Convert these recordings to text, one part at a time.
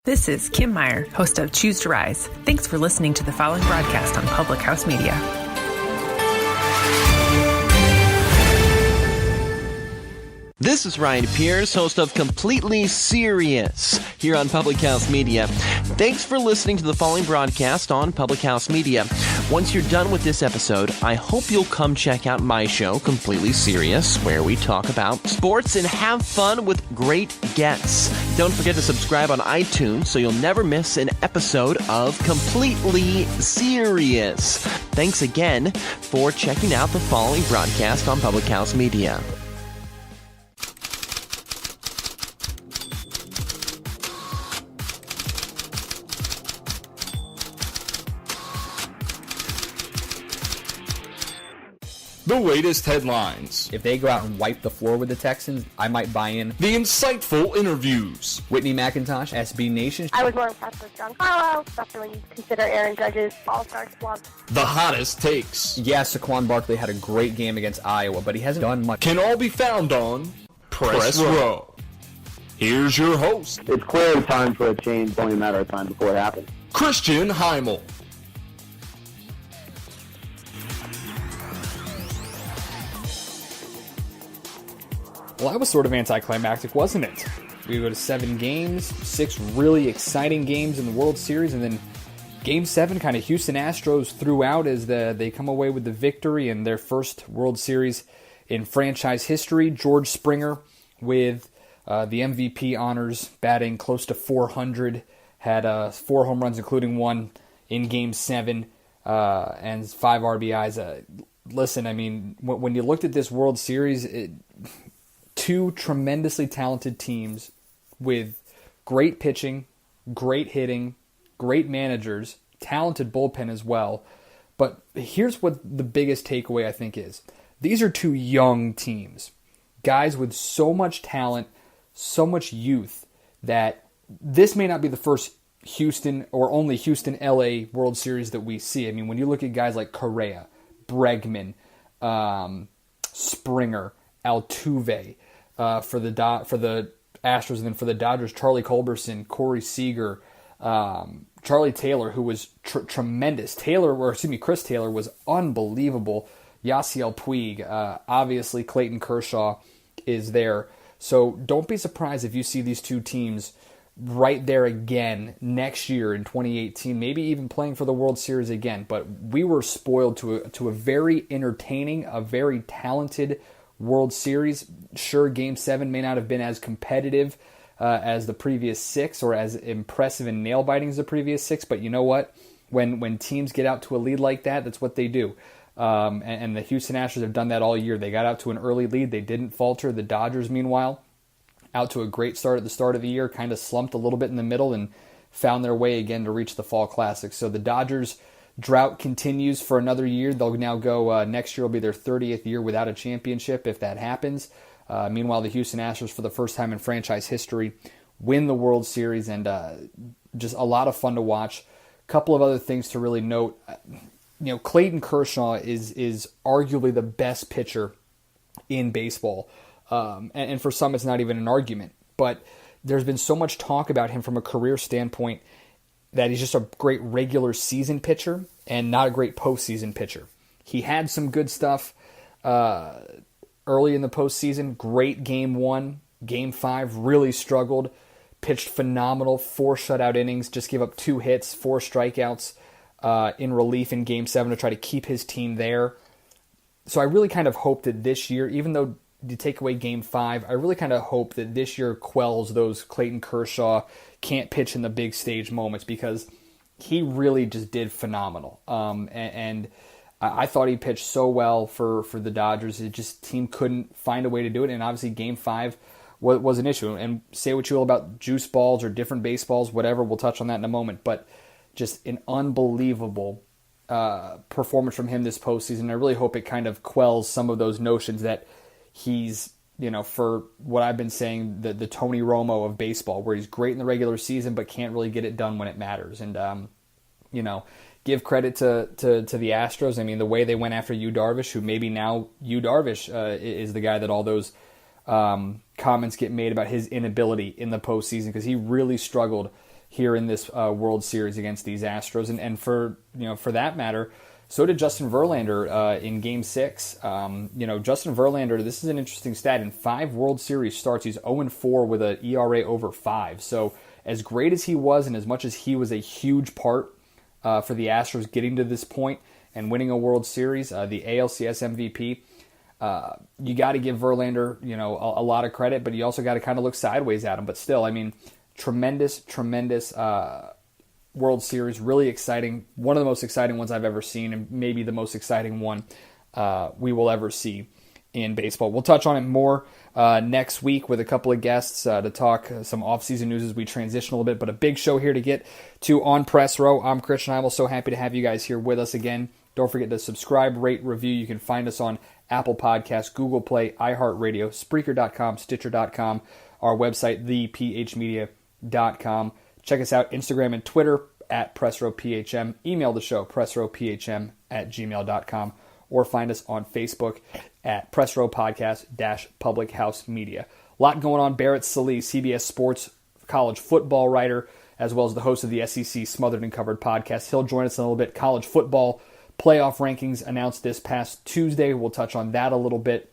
This is Kim Meyer, host of Choose to Rise. Thanks for listening to the following broadcast on Public House Media. This is Ryan Pierce, host of Completely Serious here on Public House Media. Thanks for listening to the following broadcast on Public House Media. Once you're done with this episode, I hope you'll come check out my show, Completely Serious, where we talk about sports and have fun with great guests. Don't forget to subscribe on iTunes so you'll never miss an episode of Completely Serious. Thanks again for checking out the following broadcast on Public House Media. The latest headlines. If they go out and wipe the floor with the Texans, I might buy in. The insightful interviews. Whitney McIntosh, SB Nation. I was more impressed with John Carlo, especially when you consider Aaron Judge's all-star slump. The hottest takes. Yeah, Saquon Barkley had a great game against Iowa, but he hasn't done much. Can all be found on Press Row. Here's your host. It's clearly time for a change. It's only a matter of time before it happens. Christian Heimel. Well, that was sort of anticlimactic, wasn't it? We go to 7 games, 6 really exciting games in the World Series, and then Game 7, kind of Houston Astros threw out as they come away with the victory in their first World Series in franchise history. George Springer with the MVP honors, batting close to 400, had 4 home runs, including one in Game 7, and 5 RBIs. Listen, I mean, when you looked at this World Series, two tremendously talented teams with great pitching, great hitting, great managers, talented bullpen as well. But here's what the biggest takeaway I think is. These are 2 young teams, guys with so much talent, so much youth, that this may not be the first Houston or only Houston-LA World Series that we see. I mean, when you look at guys like Correa, Bregman, Springer, Altuve, for the Astros, and then for the Dodgers, Charlie Culberson, Corey Seager, Charlie Taylor, who was tremendous. Chris Taylor was unbelievable. Yasiel Puig, obviously Clayton Kershaw is there. So don't be surprised if you see these 2 teams right there again next year in 2018, maybe even playing for the World Series again. But we were spoiled to a very entertaining, a very talented World Series. Sure, Game 7 may not have been as competitive as the previous 6 or as impressive and nail-biting as the previous 6, but you know what? When teams get out to a lead like that, that's what they do. And the Houston Astros have done that all year. They got out to an early lead. They didn't falter. The Dodgers, meanwhile, out to a great start at the start of the year, kind of slumped a little bit in the middle and found their way again to reach the Fall Classic. So the Dodgers' drought continues for another year. They'll now go, next year will be their 30th year without a championship if that happens. Meanwhile, the Houston Astros, for the first time in franchise history, win the World Series, and just a lot of fun to watch. A couple of other things to really note. Clayton Kershaw is arguably the best pitcher in baseball. And for some, it's not even an argument. But there's been so much talk about him from a career standpoint that he's just a great regular season pitcher and not a great postseason pitcher. He had some good stuff early in the postseason. Great Game 1. Game 5 really struggled. Pitched phenomenal. 4 shutout innings. Just gave up 2 hits, 4 strikeouts in relief in Game 7 to try to keep his team there. So I really kind of hope that this year, even though you take away Game 5, I really kind of hope that this year quells those Clayton Kershaw can't pitch in the big stage moments, because he really just did phenomenal. And I thought he pitched so well for the Dodgers. It just, team couldn't find a way to do it. And obviously Game 5 was an issue. And say what you will about juice balls or different baseballs, whatever, we'll touch on that in a moment. But just an unbelievable performance from him this postseason. I really hope it kind of quells some of those notions that he's, for what I've been saying, the Tony Romo of baseball, where he's great in the regular season but can't really get it done when it matters. And, give credit to the Astros. I mean, the way they went after Yu Darvish, who maybe now Yu Darvish is the guy that all those comments get made about his inability in the postseason, because he really struggled here in this World Series against these Astros, and for that matter, so did Justin Verlander in Game 6. Justin Verlander, this is an interesting stat. In 5 World Series starts, he's 0-4 with an ERA over 5. So as great as he was, and as much as he was a huge part for the Astros getting to this point and winning a World Series, the ALCS MVP, you got to give Verlander, a lot of credit, but you also got to kind of look sideways at him. But still, I mean, tremendous World Series, really exciting. One of the most exciting ones I've ever seen, and maybe the most exciting one we will ever see in baseball. We'll touch on it more next week with a couple of guests to talk some offseason news as we transition a little bit, but a big show here to get to on Press Row. I'm Christian. I'm so happy to have you guys here with us again. Don't forget to subscribe, rate, review. You can find us on Apple Podcasts, Google Play, iHeartRadio, Spreaker.com, Stitcher.com, our website, thephmedia.com. Check us out, Instagram and Twitter at PressRowPHM. Email the show, PressRowPHM@gmail.com. Or find us on Facebook at Press Row Podcast-Public House Media. A lot going on. Barrett, Sallee, CBS Sports college football writer, as well as the host of the SEC Smothered and Covered Podcast. He'll join us in a little bit. College football playoff rankings announced this past Tuesday. We'll touch on that a little bit.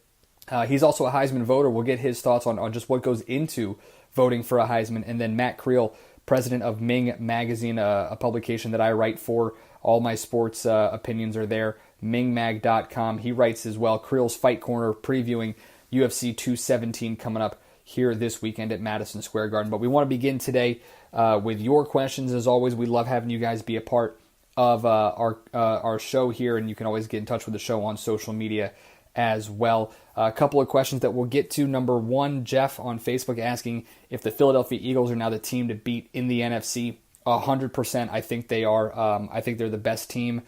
He's also a Heisman voter. We'll get his thoughts on just what goes into voting for a Heisman. And then Matt Creel, president of MING Magazine, a publication that I write for. All my sports opinions are there, mingmag.com. He writes as well, Creel's Fight Corner, previewing UFC 217 coming up here this weekend at Madison Square Garden. But we want to begin today with your questions. As always, we love having you guys be a part of our show here, and you can always get in touch with the show on social media as well. A couple of questions that we'll get to. Number one, Jeff on Facebook asking if the Philadelphia Eagles are now the team to beat in the NFC. 100%, I think they are. I think they're the best team.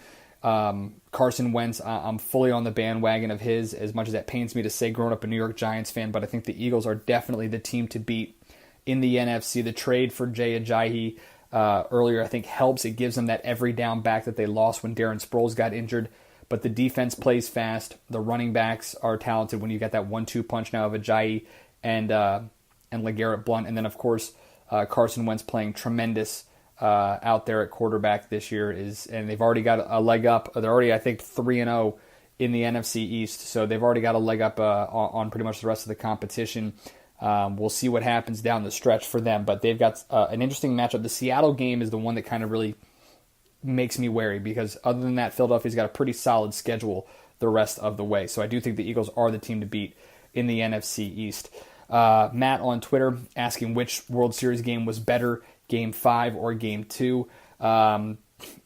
Carson Wentz, I'm fully on the bandwagon of his, as much as that pains me to say growing up a New York Giants fan, but I think the Eagles are definitely the team to beat in the NFC. The trade for Jay Ajayi earlier, I think, helps. It gives them that every down back that they lost when Darren Sproles got injured. But the defense plays fast. The running backs are talented when you got that 1-2 punch now of Ajayi and LeGarrette Blount. And then, of course, Carson Wentz playing tremendous out there at quarterback this year, and they've already got a leg up. They're already, I think, 3-0 in the NFC East, so they've already got a leg up on pretty much the rest of the competition. We'll see what happens down the stretch for them, but they've got an interesting matchup. The Seattle game is the one that kind of really makes me wary, because other than that, Philadelphia's got a pretty solid schedule the rest of the way. So I do think the Eagles are the team to beat in the NFC East. Matt on Twitter asking which World Series game was better, Game 5 or Game 2. I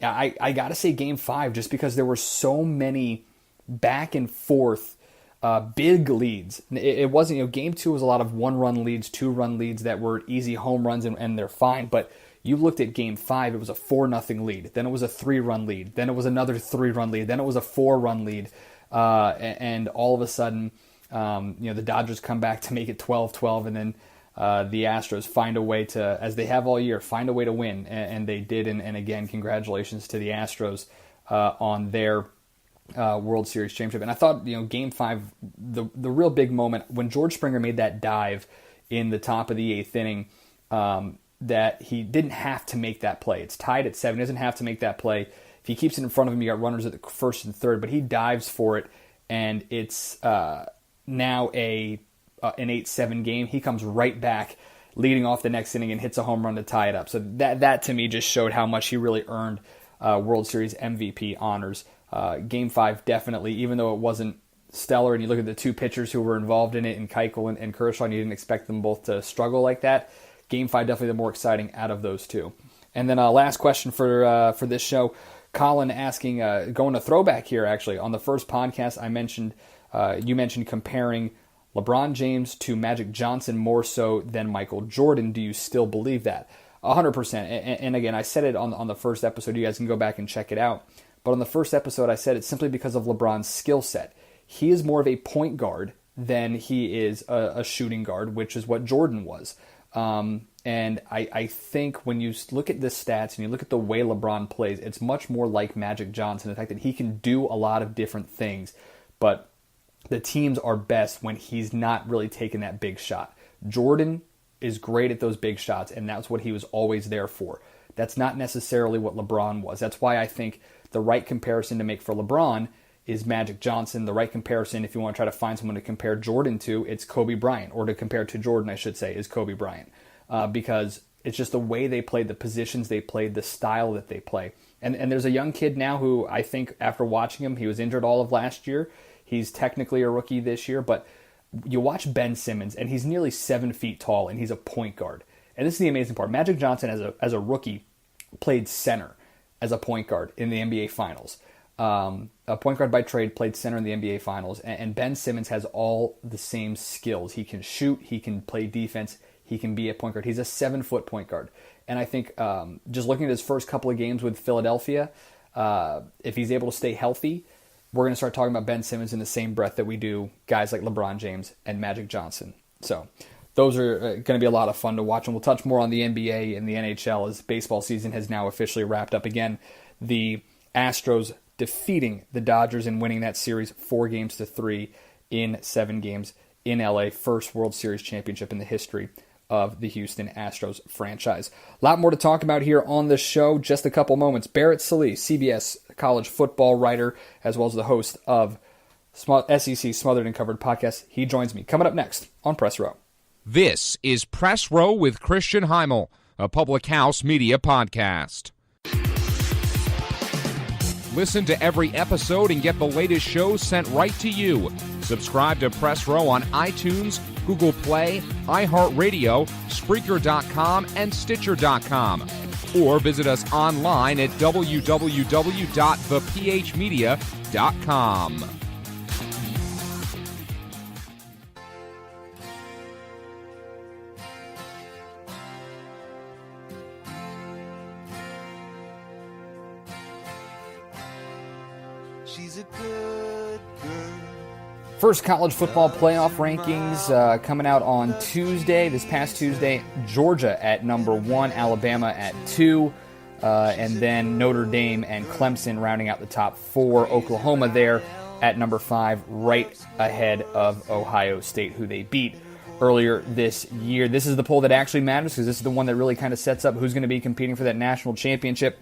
got to say Game 5, just because there were so many back and forth big leads. It wasn't, Game 2 was a lot of 1-run leads, 2-run leads that were easy home runs, and they're fine. But you looked at Game 5, it was a 4-0 lead. Then it was a 3-run lead. Then it was another 3-run lead. Then it was a 4-run lead. And all of a sudden, the Dodgers come back to make it 12-12, and then the Astros find a way to, as they have all year, find a way to win. And they did. And again, congratulations to the Astros on their World Series championship. And I thought, Game 5, the real big moment, when George Springer made that dive in the top of the 8th inning, that he didn't have to make that play. It's tied at 7. He doesn't have to make that play. If he keeps it in front of him, you got runners at the first and third, but he dives for it, and it's now an 8-7 game. He comes right back, leading off the next inning, and hits a home run to tie it up. So that to me just showed how much he really earned World Series MVP honors. Game 5 definitely, even though it wasn't stellar, and you look at the two pitchers who were involved in it, in Keuchel and Kershaw, and you didn't expect them both to struggle like that. Game 5 definitely the more exciting out of those two. And then last question for this show, Colin asking, going to throwback here actually. On the first podcast I mentioned, you mentioned comparing LeBron James to Magic Johnson more so than Michael Jordan. Do you still believe that? 100%. And again, I said it on the first episode. You guys can go back and check it out. But on the first episode, I said it's simply because of LeBron's skill set. He is more of a point guard than he is a shooting guard, which is what Jordan was. And I think when you look at the stats and you look at the way LeBron plays, it's much more like Magic Johnson. The fact that he can do a lot of different things, but the teams are best when he's not really taking that big shot. Jordan is great at those big shots, and that's what he was always there for. That's not necessarily what LeBron was. That's why I think the right comparison to make for LeBron is Magic Johnson. The right comparison, if you want to try to find someone to compare Jordan to, it's Kobe Bryant, or to compare to Jordan, I should say, is Kobe Bryant. Because it's just the way they played, the positions they played, the style that they play. And there's a young kid now who I think after watching him, he was injured all of last year. He's technically a rookie this year, but you watch Ben Simmons, and he's nearly 7 feet tall, and he's a point guard. And this is the amazing part. Magic Johnson, as a rookie, played center as a point guard in the NBA Finals. A point guard by trade, played center in the NBA Finals. And Ben Simmons has all the same skills. He can shoot, he can play defense, he can be a point guard. He's a 7-foot point guard. And I think just looking at his first couple of games with Philadelphia, if he's able to stay healthy, we're going to start talking about Ben Simmons in the same breath that we do guys like LeBron James and Magic Johnson. So those are going to be a lot of fun to watch. And we'll touch more on the NBA and the NHL as baseball season has now officially wrapped up again. The Astros defeating the Dodgers and winning that series 4-3 in 7 games in LA. First World Series championship in the history of the Houston Astros franchise. A lot more to talk about here on the show. Just a couple moments. Barrett Sallee, CBS college football writer, as well as the host of SEC Smothered and Covered Podcast. He joins me coming up next on Press Row. This is Press Row with Christian Heimel, a Public House Media podcast. Listen to every episode and get the latest shows sent right to you. Subscribe to Press Row on iTunes, Google Play, iHeartRadio, Spreaker.com, and Stitcher.com. Or visit us online at www.thephmedia.com. She's a good girl. First college football playoff rankings coming out on Tuesday. This past Tuesday, Georgia at number 1, Alabama at 2, and then Notre Dame and Clemson rounding out the top 4. Oklahoma there at number 5, right ahead of Ohio State, who they beat earlier this year. This is the poll that actually matters because this is the one that really kind of sets up who's going to be competing for that national championship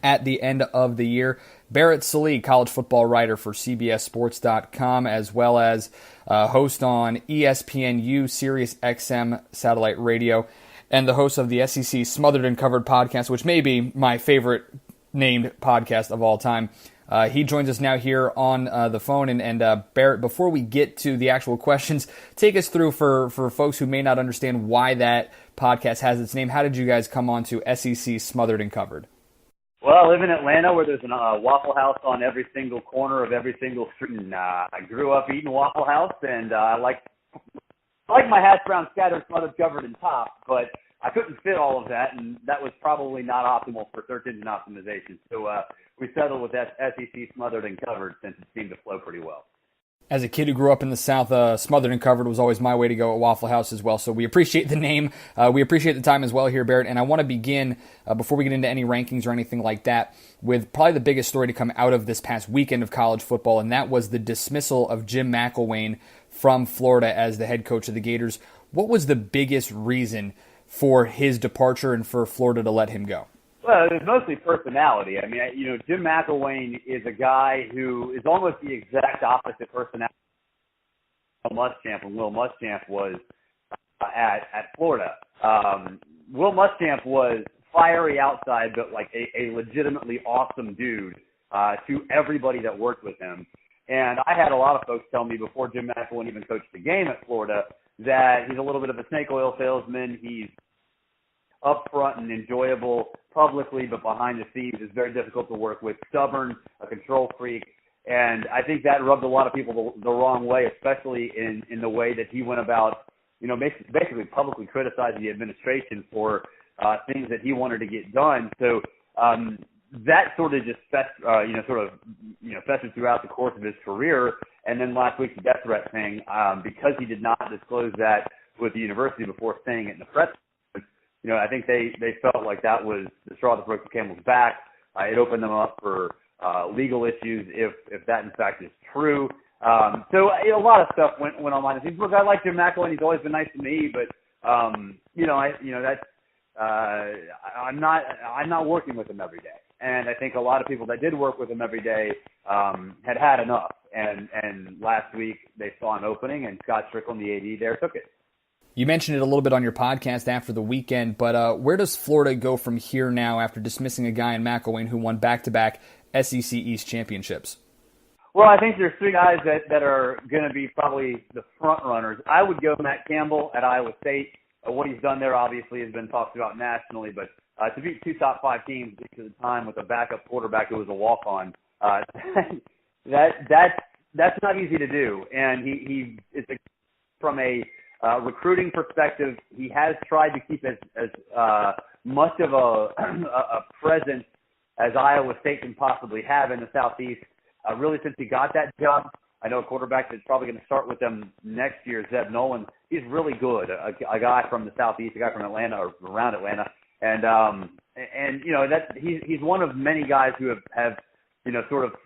at the end of the year. Barrett Sallee, college football writer for CBSSports.com, as well as host on ESPNU, Sirius XM satellite radio, and the host of the SEC Smothered and Covered Podcast, which may be my favorite named podcast of all time. He joins us now here on the phone. And Barrett, before we get to the actual questions, take us through for folks who may not understand why that podcast has its name. How did you guys come on to SEC Smothered and Covered? Well, I live in Atlanta where there's a Waffle House on every single corner of every single street. And I grew up eating Waffle House, and I like my hash brown scattered, smothered, covered, and top, but I couldn't fit all of that, and that was probably not optimal for search engine optimization. So we settled with SEC Smothered and Covered since it seemed to flow pretty well. As a kid who grew up in the South, Smothered and Covered was always my way to go at Waffle House as well. So we appreciate the name. We appreciate the time as well here, Barrett. And I want to begin, before we get into any rankings or anything like that, with probably the biggest story to come out of this past weekend of college football, and that was the dismissal of Jim McElwain from Florida as the head coach of the Gators. What was the biggest reason for his departure and for Florida to let him go? Well, it's mostly personality. I mean, Jim McElwain is a guy who is almost the exact opposite personality of Will Muschamp when Will Muschamp was at Florida. Will Muschamp was fiery outside, but like a legitimately awesome dude to everybody that worked with him. And I had a lot of folks tell me before Jim McElwain even coached the game at Florida that he's a little bit of a snake oil salesman. He's upfront and enjoyable publicly, but behind the scenes is very difficult to work with, stubborn, a control freak. And I think that rubbed a lot of people the wrong way, especially in the way that he went about, basically publicly criticizing the administration for things that he wanted to get done. So that sort of just festered throughout the course of his career. And then last week's death threat thing, because he did not disclose that with the university before saying it in the press. I think they felt like that was the straw that broke the camel's back. It opened them up for legal issues if that in fact is true. So a lot of stuff went on behind the scenes. Look, I like Jim McElwain. He's always been nice to me, but I'm not working with him every day. And I think a lot of people that did work with him every day had enough. And last week they saw an opening, and Scott Strickland, the AD there, took it. You mentioned it a little bit on your podcast after the weekend, but where does Florida go from here now after dismissing a guy in McElwain who won back-to-back SEC East championships? Well, I think there's three guys that are going to be probably the front runners. I would go Matt Campbell at Iowa State. What he's done there obviously has been talked about nationally, but to beat two top five teams at the time with a backup quarterback who was a walk-on, that's not easy to do. And he is from a recruiting perspective, he has tried to keep as much of a presence as Iowa State can possibly have in the Southeast. Really, since he got that job, I know a quarterback that's probably going to start with them next year, Zeb Nolan. He's really good, a guy from the Southeast, a guy from Atlanta or around Atlanta, and he's one of many guys who have sort of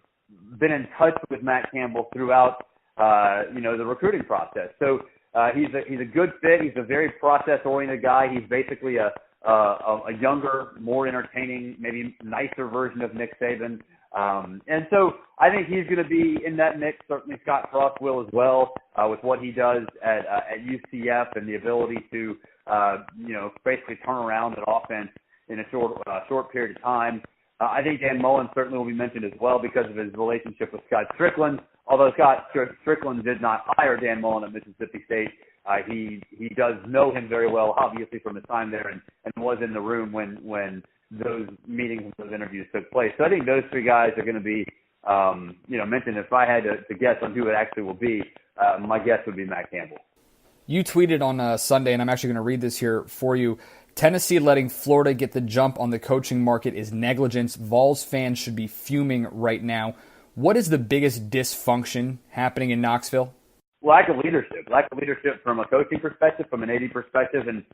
been in touch with Matt Campbell throughout the recruiting process. So he's a good fit. He's a very process-oriented guy. He's basically a younger, more entertaining, maybe nicer version of Nick Saban. And so I think he's going to be in that mix. Certainly Scott Frost will as well, with what he does at UCF and the ability to, basically turn around an offense in a short period of time. I think Dan Mullen certainly will be mentioned as well because of his relationship with Scott Strickland. Although Scott Strickland did not hire Dan Mullen at Mississippi State, he does know him very well, obviously from his time there, and was in the room when those meetings and those interviews took place. So I think those three guys are going to be, mentioned. If I had to guess on who it actually will be, my guess would be Matt Campbell. You tweeted on Sunday, and I'm actually going to read this here for you. Tennessee letting Florida get the jump on the coaching market is negligence. Vols fans should be fuming right now. What is the biggest dysfunction happening in Knoxville? Lack of leadership from a coaching perspective, from an AD perspective, and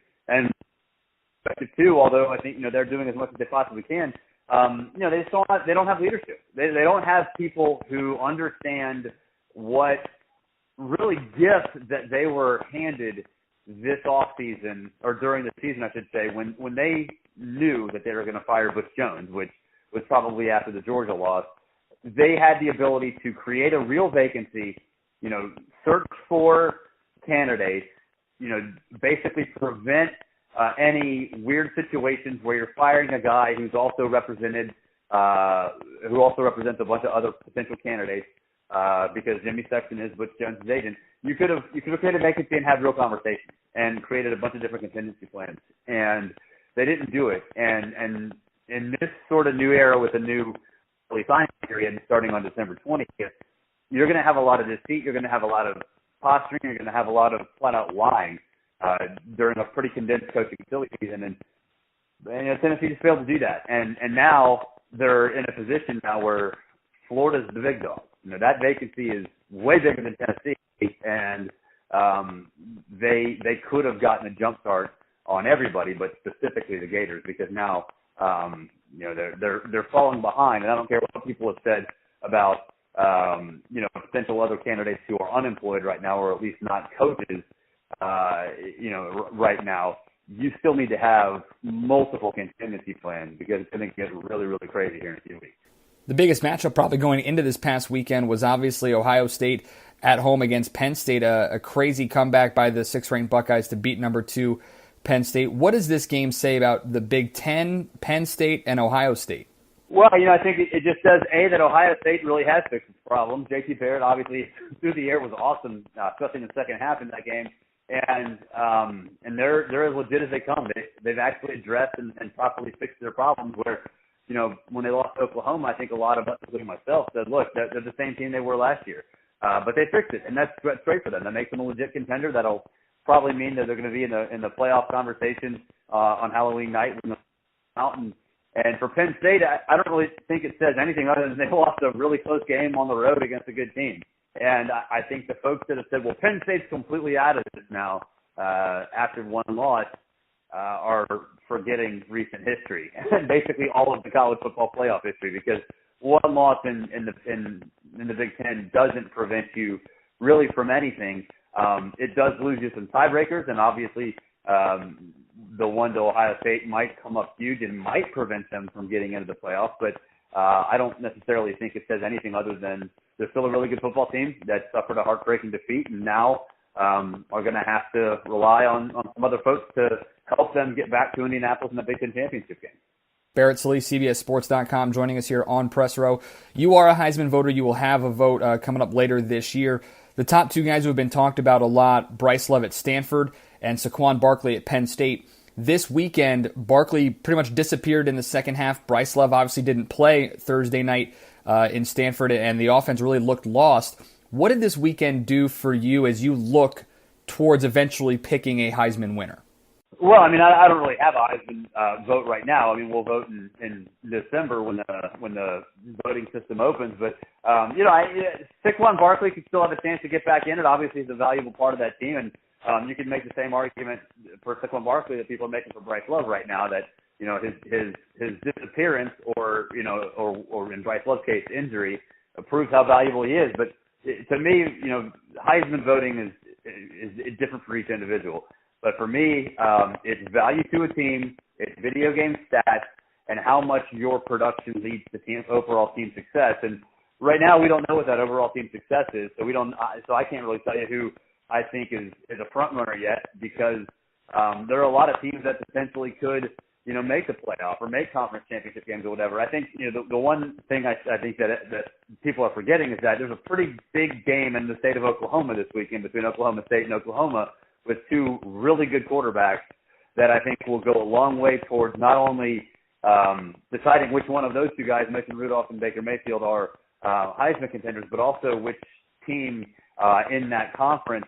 perspective too. Although I think they're doing as much as they possibly can. They don't have leadership. They don't have people who understand what really gifts that they were handed this off season, or during the season, I should say, when they knew that they were going to fire Butch Jones, which was probably after the Georgia loss. They had the ability to create a real vacancy, search for candidates, basically prevent any weird situations where you're firing a guy who also represents a bunch of other potential candidates, because Jimmy Sexton is Butch Jones' agent. You could have created a vacancy and had real conversations and created a bunch of different contingency plans, and they didn't do it. And in this sort of new era with a new early signing period starting on December 20th, you're going to have a lot of deceit. You're going to have a lot of posturing. You're going to have a lot of flat-out lying during a pretty condensed coaching season. And Tennessee just failed to do that. And now they're in a position now where Florida's the big dog. That vacancy is way bigger than Tennessee, and they could have gotten a jump start on everybody, but specifically the Gators, because now they're falling behind. And I don't care what people have said about potential other candidates who are unemployed right now, or at least not coaches right now. You still need to have multiple contingency plans, because it's going to get really, really crazy here in a few weeks. The biggest matchup probably going into this past weekend was obviously Ohio State at home against Penn State, a crazy comeback by the 6th-ranked Buckeyes to beat number 2 Penn State. What does this game say about the Big Ten, Penn State, and Ohio State? Well, I think it just says, that Ohio State really has fixed its problems. J.T. Barrett, obviously, through the air was awesome, especially in the second half in that game. And they're as legit as they come. They've actually addressed and properly fixed their problems where, when they lost to Oklahoma, I think a lot of us, including myself, said, look, they're the same team they were last year. But they fixed it, and that's great for them. That makes them a legit contender. That'll probably mean that they're going to be in the playoff conversation on Halloween night when the mountain. And for Penn State, I don't really think it says anything other than they lost a really close game on the road against a good team. And I think the folks that have said, well, Penn State's completely out of this now after one loss are forgetting recent history and basically all of the college football playoff history, because one loss in the Big Ten doesn't prevent you really from anything. It does lose you some tiebreakers, and obviously the one to Ohio State might come up huge and might prevent them from getting into the playoffs. But I don't necessarily think it says anything other than they're still a really good football team that suffered a heartbreaking defeat and now are going to have to rely on some other folks to help them get back to Indianapolis in the Big Ten championship game. Barrett, Sallee, CBSSports.com, joining us here on Press Row. You are a Heisman voter. You will have a vote coming up later this year. The top two guys who have been talked about a lot, Bryce Love at Stanford and Saquon Barkley at Penn State. This weekend, Barkley pretty much disappeared in the second half. Bryce Love obviously didn't play Thursday night in Stanford, and the offense really looked lost. What did this weekend do for you as you look towards eventually picking a Heisman winner? Well, I mean, I don't really have a Heisman vote right now. I mean, we'll vote in December when the voting system opens. But Saquon Barkley could still have a chance to get back in it. Obviously, he's a valuable part of that team, and you can make the same argument for Saquon Barkley that people are making for Bryce Love right now. That his disappearance, or in Bryce Love's case, injury, proves how valuable he is. But to me, Heisman voting is different for each individual. But for me, it's value to a team, it's video game stats, and how much your production leads to overall team success. And right now, we don't know what that overall team success is, so I can't really tell you who I think is a front runner yet, because there are a lot of teams that potentially could make the playoff or make conference championship games or whatever. I think the one thing I think that people are forgetting is that there's a pretty big game in the state of Oklahoma this weekend between Oklahoma State and Oklahoma, with two really good quarterbacks that I think will go a long way towards not only deciding which one of those two guys, Mason Rudolph and Baker Mayfield, are Heisman contenders, but also which team in that conference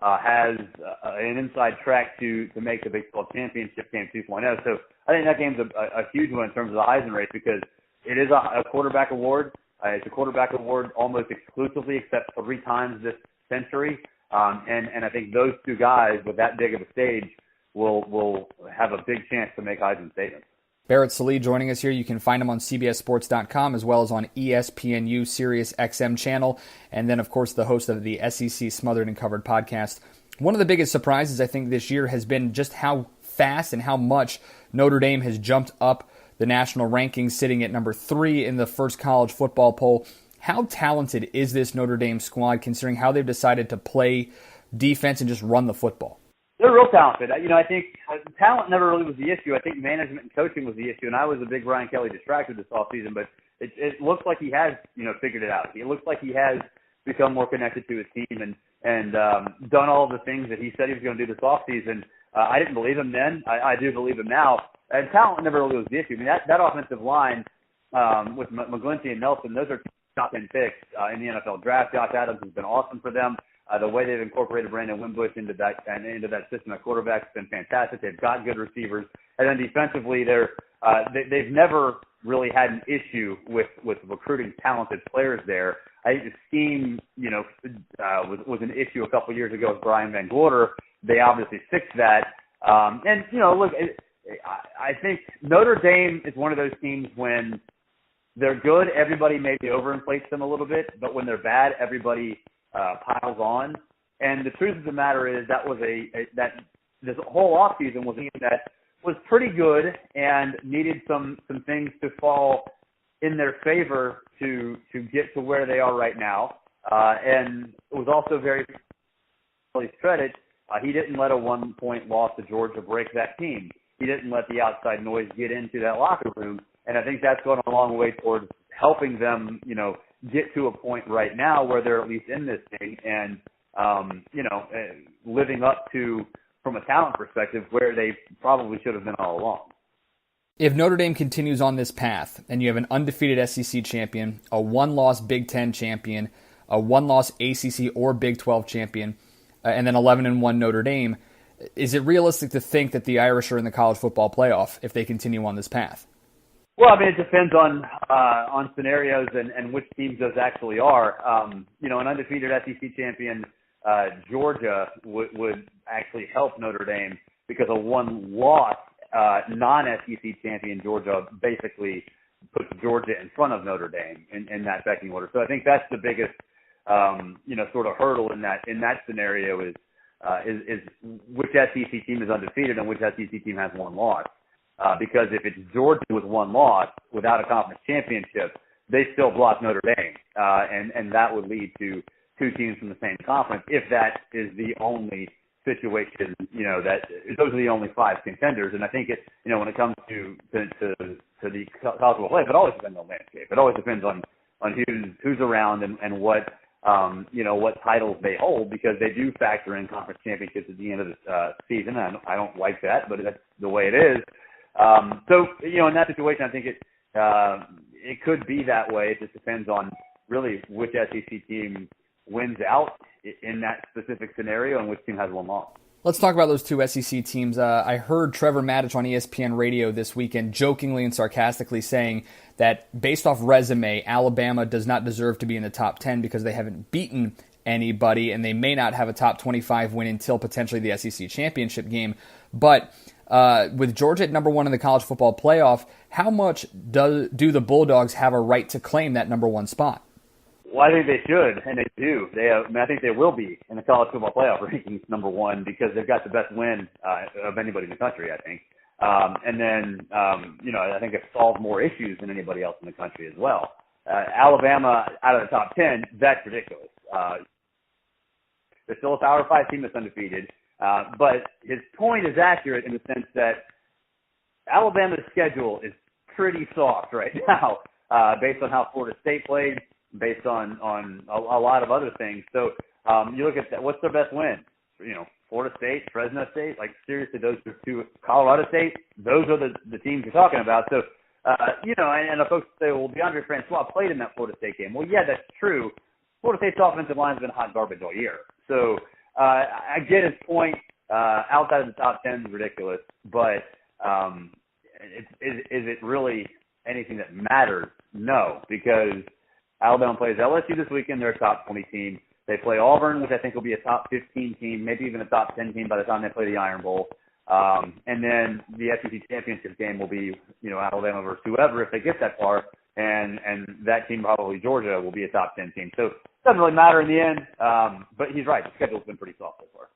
has an inside track to make the Big 12 championship game 2.0. So I think that game's a huge one in terms of the Heisman race, because it is a quarterback award. It's a quarterback award almost exclusively, except 3 times this century. And I think those two guys with that big of a stage will have a big chance to make Heisman statements. Barrett, Sallee joining us here. You can find him on CBSSports.com as well as on ESPNU Sirius XM channel. And then, of course, the host of the SEC Smothered and Covered Podcast. One of the biggest surprises, I think, this year has been just how fast and how much Notre Dame has jumped up the national rankings, sitting at number 3 in the first college football poll. How talented is this Notre Dame squad, considering how they've decided to play defense and just run the football? They're real talented. I think talent never really was the issue. I think management and coaching was the issue, and I was a big Brian Kelly distracted this offseason, but it looks like he has, figured it out. It looks like he has become more connected to his team and done all the things that he said he was going to do this offseason. I didn't believe him then. I do believe him now. And talent never really was the issue. I mean, that offensive line with McGlinchey and Nelson, those are top 10 picks in the NFL draft. Josh Adams has been awesome for them. The way they've incorporated Brandon Wimbush into that system at quarterback has been fantastic. They've got good receivers, and then defensively, they've never really had an issue with recruiting talented players there. I think the scheme, was an issue a couple years ago with Brian Van Gorder. They obviously fixed that, look, I think Notre Dame is one of those teams when they're good, everybody maybe overinflates them a little bit, but when they're bad, everybody piles on. And the truth of the matter is that was this whole offseason was a team that was pretty good and needed some things to fall in their favor to get to where they are right now. And it was also very credit. He didn't let a 1-point loss to Georgia break that team. He didn't let the outside noise get into that locker room. And I think that's gone a long way towards helping them, get to a point right now where they're at least in this thing and, living up to, from a talent perspective, where they probably should have been all along. If Notre Dame continues on this path and you have an undefeated SEC champion, a 1-loss Big Ten champion, a 1-loss ACC or Big 12 champion, and then 11-1 Notre Dame, is it realistic to think that the Irish are in the college football playoff if they continue on this path? Well, I mean, it depends on scenarios and which teams those actually are. An undefeated SEC champion, Georgia, would actually help Notre Dame because a 1-loss non-SEC champion, Georgia, basically puts Georgia in front of Notre Dame in that pecking order. So I think that's the biggest, sort of hurdle in that scenario is is which SEC team is undefeated and which SEC team has one loss. Because if it's Georgia with one loss without a conference championship, they still block Notre Dame, and that would lead to two teams from the same conference if that is the only situation. That those are the only five contenders. And I think it, when it comes to the college football play, it always depends on landscape. It always depends on who's around and what what titles they hold, because they do factor in conference championships at the end of the season. And I don't like that, but that's the way it is. So in that situation, I think it could be that way. It just depends on really which SEC team wins out in that specific scenario and which team has one loss. Let's talk about those two SEC teams. I heard Trevor Maddich on ESPN Radio this weekend jokingly and sarcastically saying that based off resume, Alabama does not deserve to be in the top 10 because they haven't beaten anybody, and they may not have a top 25 win until potentially the SEC championship game. But with Georgia at number one in the college football playoff, how much do the Bulldogs have a right to claim that number one spot? Well, I think they should, and they do. I think they will be in the college football playoff rankings number one because they've got the best win of anybody in the country, I think. And then, I think it solves more issues than anybody else in the country as well. Alabama out of the top 10, that's ridiculous. They're still a Power 5 team that's undefeated. But his point is accurate in the sense that Alabama's schedule is pretty soft right now, based on how Florida State played, based on a lot of other things. So you look at that, what's their best win? Florida State, Fresno State, like seriously, those are two. Colorado State, those are the teams you're talking about. So, and the folks say, well, DeAndre Francois played in that Florida State game. Well, yeah, that's true. Florida State's offensive line has been hot garbage all year. So I get his point. Outside of the top 10 is ridiculous, but is it really anything that matters? No, because Alabama plays LSU this weekend. They're a top 20 team. They play Auburn, which I think will be a top 15 team, maybe even a top 10 team by the time they play the Iron Bowl. And then the SEC championship game will be, Alabama versus whoever if they get that far. And that team, probably Georgia, will be a top 10 team. So it doesn't really matter in the end. But he's right. The schedule's been pretty soft so far.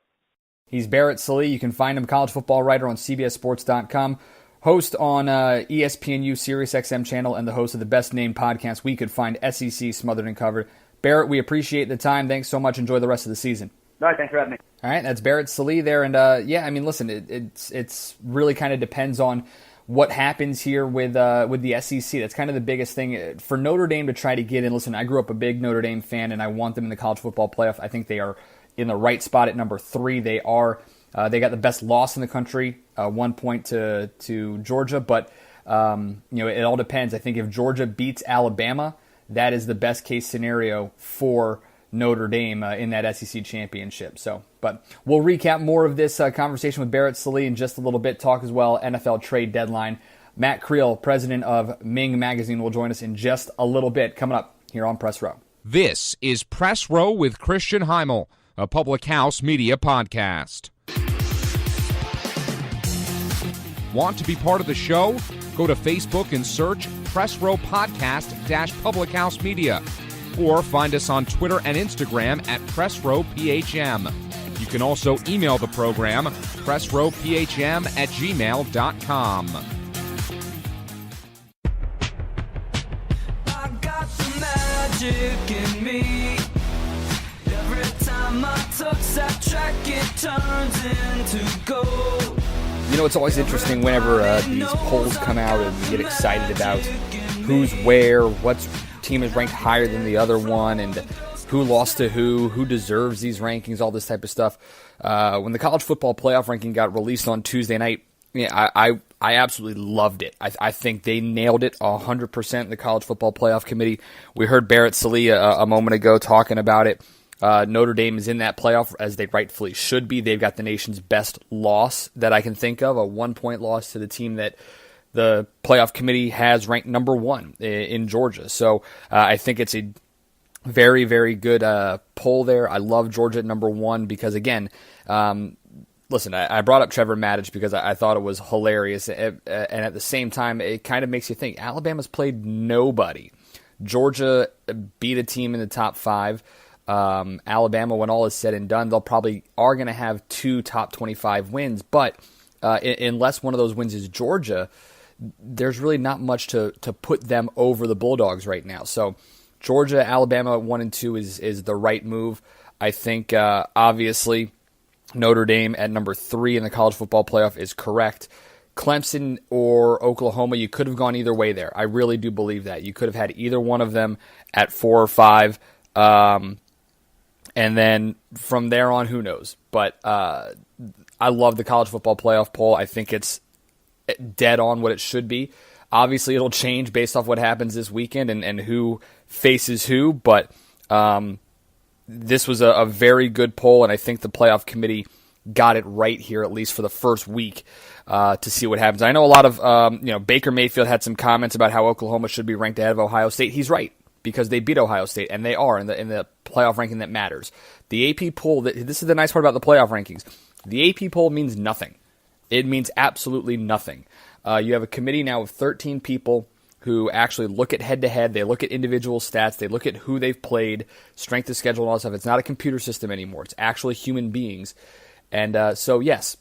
He's Barrett, Sallee. You can find him, college football writer on CBSSports.com. Host on ESPNU SiriusXM channel and the host of the best named podcast we could find, SEC Smothered and Covered. Barrett, we appreciate the time. Thanks so much. Enjoy the rest of the season. All right, thanks for having me. All right, that's Barrett Sallee there. And, listen, it's really kind of depends on what happens here with the SEC. That's kind of the biggest thing. For Notre Dame to try to get in, listen, I grew up a big Notre Dame fan, and I want them in the college football playoff. I think they are in the right spot at number 3. They are. They got the best loss in the country, 1 point to Georgia. But, it all depends. I think if Georgia beats Alabama, that is the best case scenario for Notre Dame in that SEC championship. But we'll recap more of this conversation with Barrett Sallee in just a little bit. Talk as well NFL trade deadline. Matt Creel, president of MING Magazine, will join us in just a little bit. Coming up here on Press Row. This is Press Row with Christian Heimel, a Public House Media podcast. Want to be part of the show? Go to Facebook and search Press Row Podcast Public House Media, or find us on Twitter and Instagram at Press Row PHM. You can also email the program, pressrowphm@gmail.com. I got the magic in me. Every time I touch that track, it turns into gold. It's always interesting whenever these polls come out and we get excited about who's where, what team is ranked higher than the other one, and who lost to who deserves these rankings, all this type of stuff. When the college football playoff ranking got released on Tuesday night, I absolutely loved it. I think they nailed it 100%, the college football playoff committee. We heard Barrett Sallee a moment ago talking about it. Notre Dame is in that playoff as they rightfully should be. They've got the nation's best loss that I can think of, a 1-point loss to the team that the playoff committee has ranked number 1 in Georgia. So I think it's a very, very good poll there. I love Georgia at number 1 because, again, listen, I brought up Trevor Maddich because I thought it was hilarious. And at the same time, it kind of makes you think Alabama's played nobody. Georgia beat a team in the top 5. Alabama, when all is said and done, they'll probably are going to have 2 top 25 wins. But unless one of those wins is Georgia, there's really not much to put them over the Bulldogs right now. So Georgia, Alabama at 1 and 2 is the right move. I think obviously Notre Dame at number 3 in the college football playoff is correct. Clemson or Oklahoma, you could have gone either way there. I really do believe that. You could have had either one of them at 4 or 5. And then from there on, who knows? But I love the college football playoff poll. I think it's dead on what it should be. Obviously, it'll change based off what happens this weekend and who faces who. But this was a very good poll, and I think the playoff committee got it right here, at least for the first week, to see what happens. I know a lot of, Baker Mayfield had some comments about how Oklahoma should be ranked ahead of Ohio State. He's right, because they beat Ohio State, and they are in the playoff ranking that matters. The AP poll, this is the nice part about the playoff rankings. The AP poll means nothing. It means absolutely nothing. You have a committee now of 13 people who actually look at head-to-head. They look at individual stats. They look at who they've played, strength of schedule, and all that stuff. It's not a computer system anymore. It's actually human beings. And so, yes,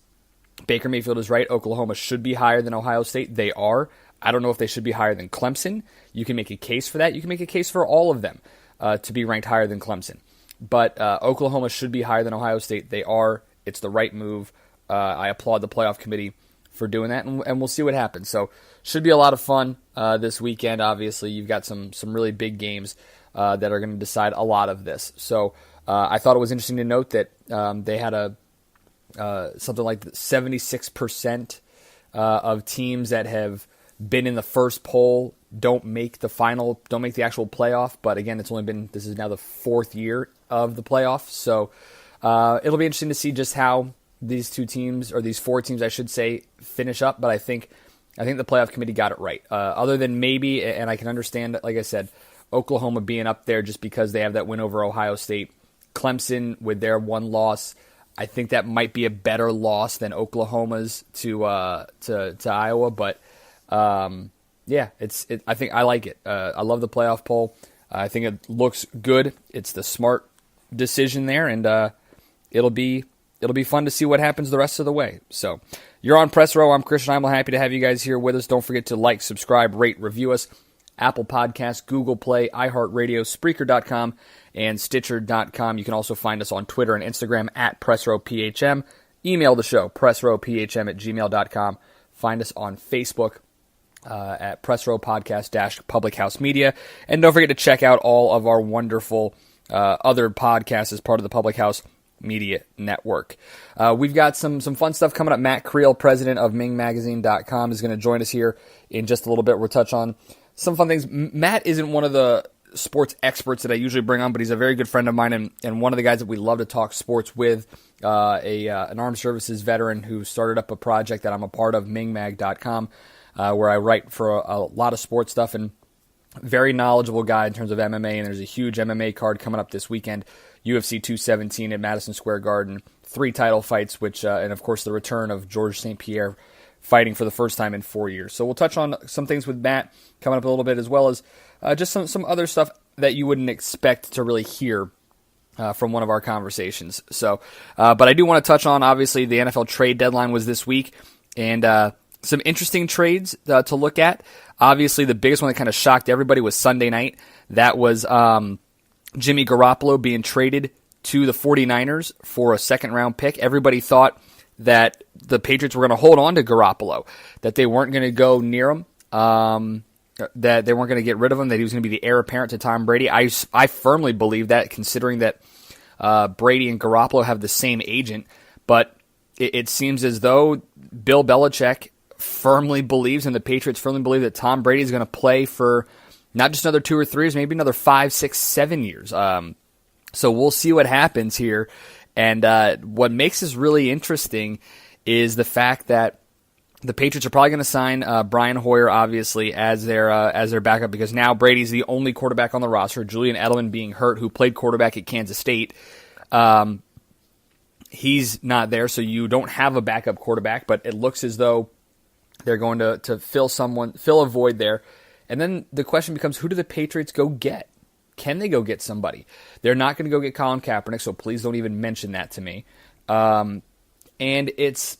Baker Mayfield is right. Oklahoma should be higher than Ohio State. They are. I don't know if they should be higher than Clemson. You can make a case for that. You can make a case for all of them to be ranked higher than Clemson. But Oklahoma should be higher than Ohio State. They are. It's the right move. I applaud the playoff committee for doing that, and we'll see what happens. So should be a lot of fun this weekend. Obviously, you've got some really big games that are going to decide a lot of this. So I thought it was interesting to note that they had something like 76% of teams that have been in the first poll don't make the actual playoff. But again, this is now the 4th year of the playoff. So it'll be interesting to see just how these 2 teams, or these 4 teams, I should say, finish up. But I think the playoff committee got it right. Other than maybe, and I can understand, like I said, Oklahoma being up there just because they have that win over Ohio State. Clemson with their 1 loss, I think that might be a better loss than Oklahoma's to Iowa. But yeah, I think I like it. I love the playoff poll. I think it looks good. It's the smart decision there, and it'll be fun to see what happens the rest of the way. So you're on Press Row. I'm Christian. I'm happy to have you guys here with us. Don't forget to like, subscribe, rate, review us. Apple Podcasts, Google Play, iHeartRadio, Spreaker.com, and Stitcher.com. You can also find us on Twitter and Instagram at PressRowPHM. Email the show, PressRowPHM@gmail.com. Find us on Facebook at Press Row Podcast Public House Media. And don't forget to check out all of our wonderful other podcasts as part of the Public House Media Network. We've got some fun stuff coming up. Matt Creel, president of MINGmagazine.com, is going to join us here in just a little bit. We'll touch on some fun things. Matt isn't one of the sports experts that I usually bring on, but he's a very good friend of mine and one of the guys that we love to talk sports with, an armed services veteran who started up a project that I'm a part of, MINGmag.com, where I write for a lot of sports stuff, and very knowledgeable guy in terms of MMA, and there's a huge MMA card coming up this weekend, UFC 217 at Madison Square Garden, 3 title fights, which and of course the return of Georges St. Pierre fighting for the first time in 4 years. So we'll touch on some things with Matt coming up a little bit, as well as just some other stuff that you wouldn't expect to really hear from one of our conversations. So, but I do want to touch on, obviously, the NFL trade deadline was this week, and some interesting trades to look at. Obviously, the biggest one that kind of shocked everybody was Sunday night. That was Jimmy Garoppolo being traded to the 49ers for a second-round pick. Everybody thought that the Patriots were going to hold on to Garoppolo, that they weren't going to go near him, that they weren't going to get rid of him, that he was going to be the heir apparent to Tom Brady. I firmly believe that, considering that Brady and Garoppolo have the same agent. But it seems as though Bill Belichick firmly believes, and the Patriots firmly believe, that Tom Brady is going to play for not just another 2 or 3 years, maybe another 5, 6, 7 years. So we'll see what happens here. And what makes this really interesting is the fact that the Patriots are probably going to sign Brian Hoyer, obviously, as their backup, because now Brady's the only quarterback on the roster. Julian Edelman being hurt, who played quarterback at Kansas State. He's not there, so you don't have a backup quarterback, but it looks as though they're going to fill a void there. And then the question becomes, who do the Patriots go get? Can they go get somebody? They're not going to go get Colin Kaepernick, so please don't even mention that to me. And it's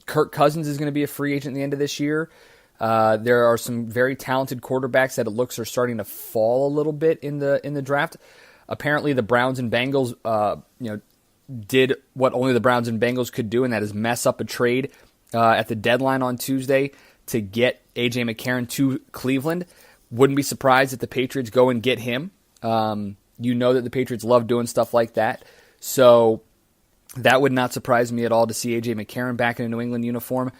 Kirk Cousins is going to be a free agent at the end of this year. There are some very talented quarterbacks that it looks are starting to fall a little bit in the draft. Apparently, the Browns and Bengals, did what only the Browns and Bengals could do, and that is mess up a trade at the deadline on Tuesday to get A.J. McCarron to Cleveland. Wouldn't be surprised if the Patriots go and get him. You know that the Patriots love doing stuff like that. So that would not surprise me at all to see A.J. McCarron back in a New England uniform.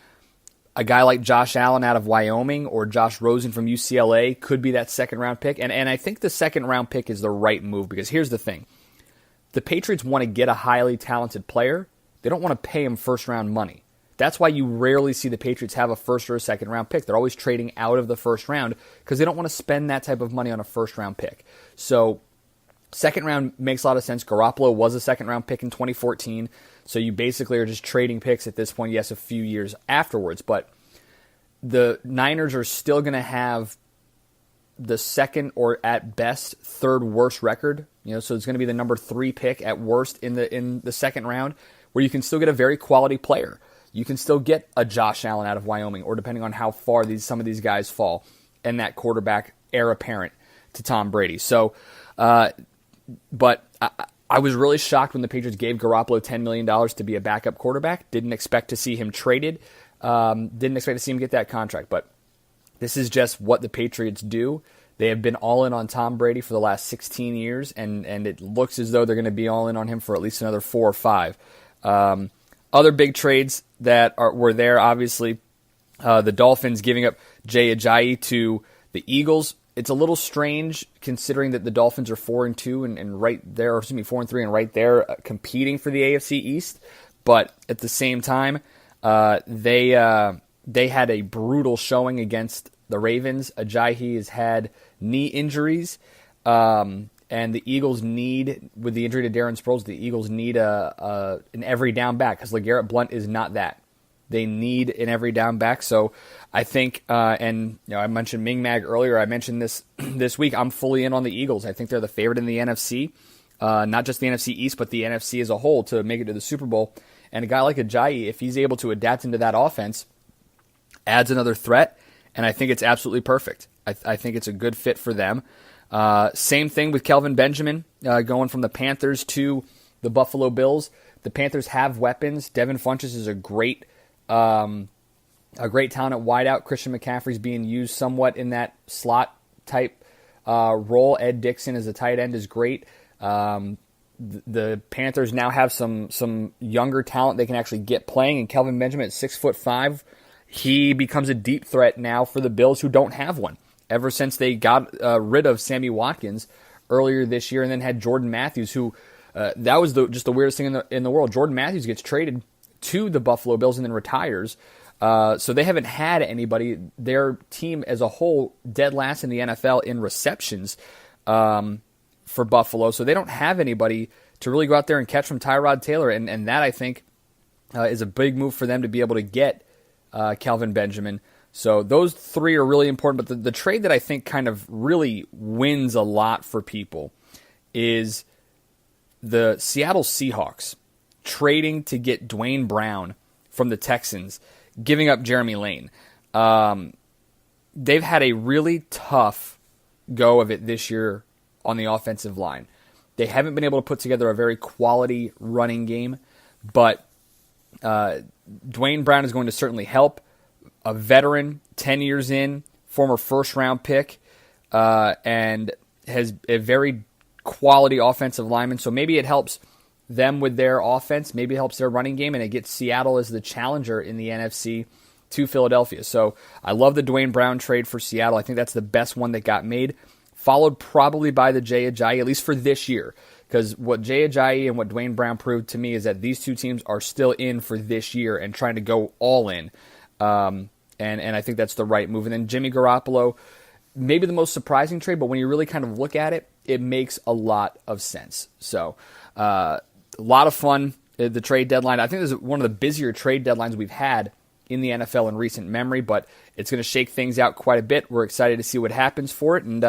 A guy like Josh Allen out of Wyoming or Josh Rosen from UCLA could be that second-round pick. And I think the second-round pick is the right move because here's the thing. The Patriots want to get a highly talented player. They don't want to pay him first-round money. That's why you rarely see the Patriots have a first or a second-round pick. They're always trading out of the first round because they don't want to spend that type of money on a first-round pick. So second round makes a lot of sense. Garoppolo was a second-round pick in 2014, so you basically are just trading picks at this point, yes, a few years afterwards. But the Niners are still going to have the second or at best third worst record. So it's going to be the number 3 pick at worst in the second round, where you can still get a very quality player. You can still get a Josh Allen out of Wyoming, or depending on how far some of these guys fall, and that quarterback heir apparent to Tom Brady. So, but I was really shocked when the Patriots gave Garoppolo $10 million to be a backup quarterback. Didn't expect to see him traded. Didn't expect to see him get that contract. But this is just what the Patriots do. They have been all in on Tom Brady for the last 16 years, and it looks as though they're going to be all in on him for at least another 4 or 5. Other big trades that were there, obviously, the Dolphins giving up Jay Ajayi to the Eagles. It's a little strange considering that the Dolphins are 4-2 and right there, 4-3 and right there competing for the AFC East. But at the same time, they had a brutal showing against the Ravens. Ajayi has had knee injuries, and the Eagles need, with the injury to Darren Sproles, the Eagles need an every down back because LeGarrette Blount is not that. They need an every down back. So I think, and I mentioned MING Mag earlier. I mentioned this week. I'm fully in on the Eagles. I think they're the favorite in the NFC, not just the NFC East, but the NFC as a whole to make it to the Super Bowl. And a guy like Ajayi, if he's able to adapt into that offense, adds another threat. And I think it's absolutely perfect. I think it's a good fit for them. Same thing with Kelvin Benjamin going from the Panthers to the Buffalo Bills. The Panthers have weapons. Devin Funchess is a great talent at wideout. Christian McCaffrey's being used somewhat in that slot type role. Ed Dixon as a tight end is great. The Panthers now have some younger talent they can actually get playing, and Kelvin Benjamin at 6'5", he becomes a deep threat now for the Bills, who don't have one ever since they got rid of Sammy Watkins earlier this year, and then had Jordan Matthews, who that was just the weirdest thing in the world. Jordan Matthews gets traded to the Buffalo Bills and then retires. So they haven't had anybody. Their team as a whole dead last in the NFL in receptions for Buffalo. So they don't have anybody to really go out there and catch from Tyrod Taylor. And that, I think, is a big move for them to be able to get Kelvin Benjamin. So those 3 are really important. But the trade that I think kind of really wins a lot for people is the Seattle Seahawks trading to get Dwayne Brown from the Texans, giving up Jeremy Lane. They've had a really tough go of it this year on the offensive line. They haven't been able to put together a very quality running game, but Dwayne Brown is going to certainly help. A veteran, 10 years in, former first-round pick, and has a very quality offensive lineman. So maybe it helps them with their offense. Maybe it helps their running game, and it gets Seattle as the challenger in the NFC to Philadelphia. So I love the Dwayne Brown trade for Seattle. I think that's the best one that got made, followed probably by the Jay Ajayi, at least for this year. Because what Jay Ajayi and what Dwayne Brown proved to me is that these two teams are still in for this year and trying to go all in. And I think that's the right move. And then Jimmy Garoppolo, maybe the most surprising trade, but when you really kind of look at it, it makes a lot of sense. So a lot of fun, the trade deadline. I think this is one of the busier trade deadlines we've had in the NFL in recent memory, but it's going to shake things out quite a bit. We're excited to see what happens for it, and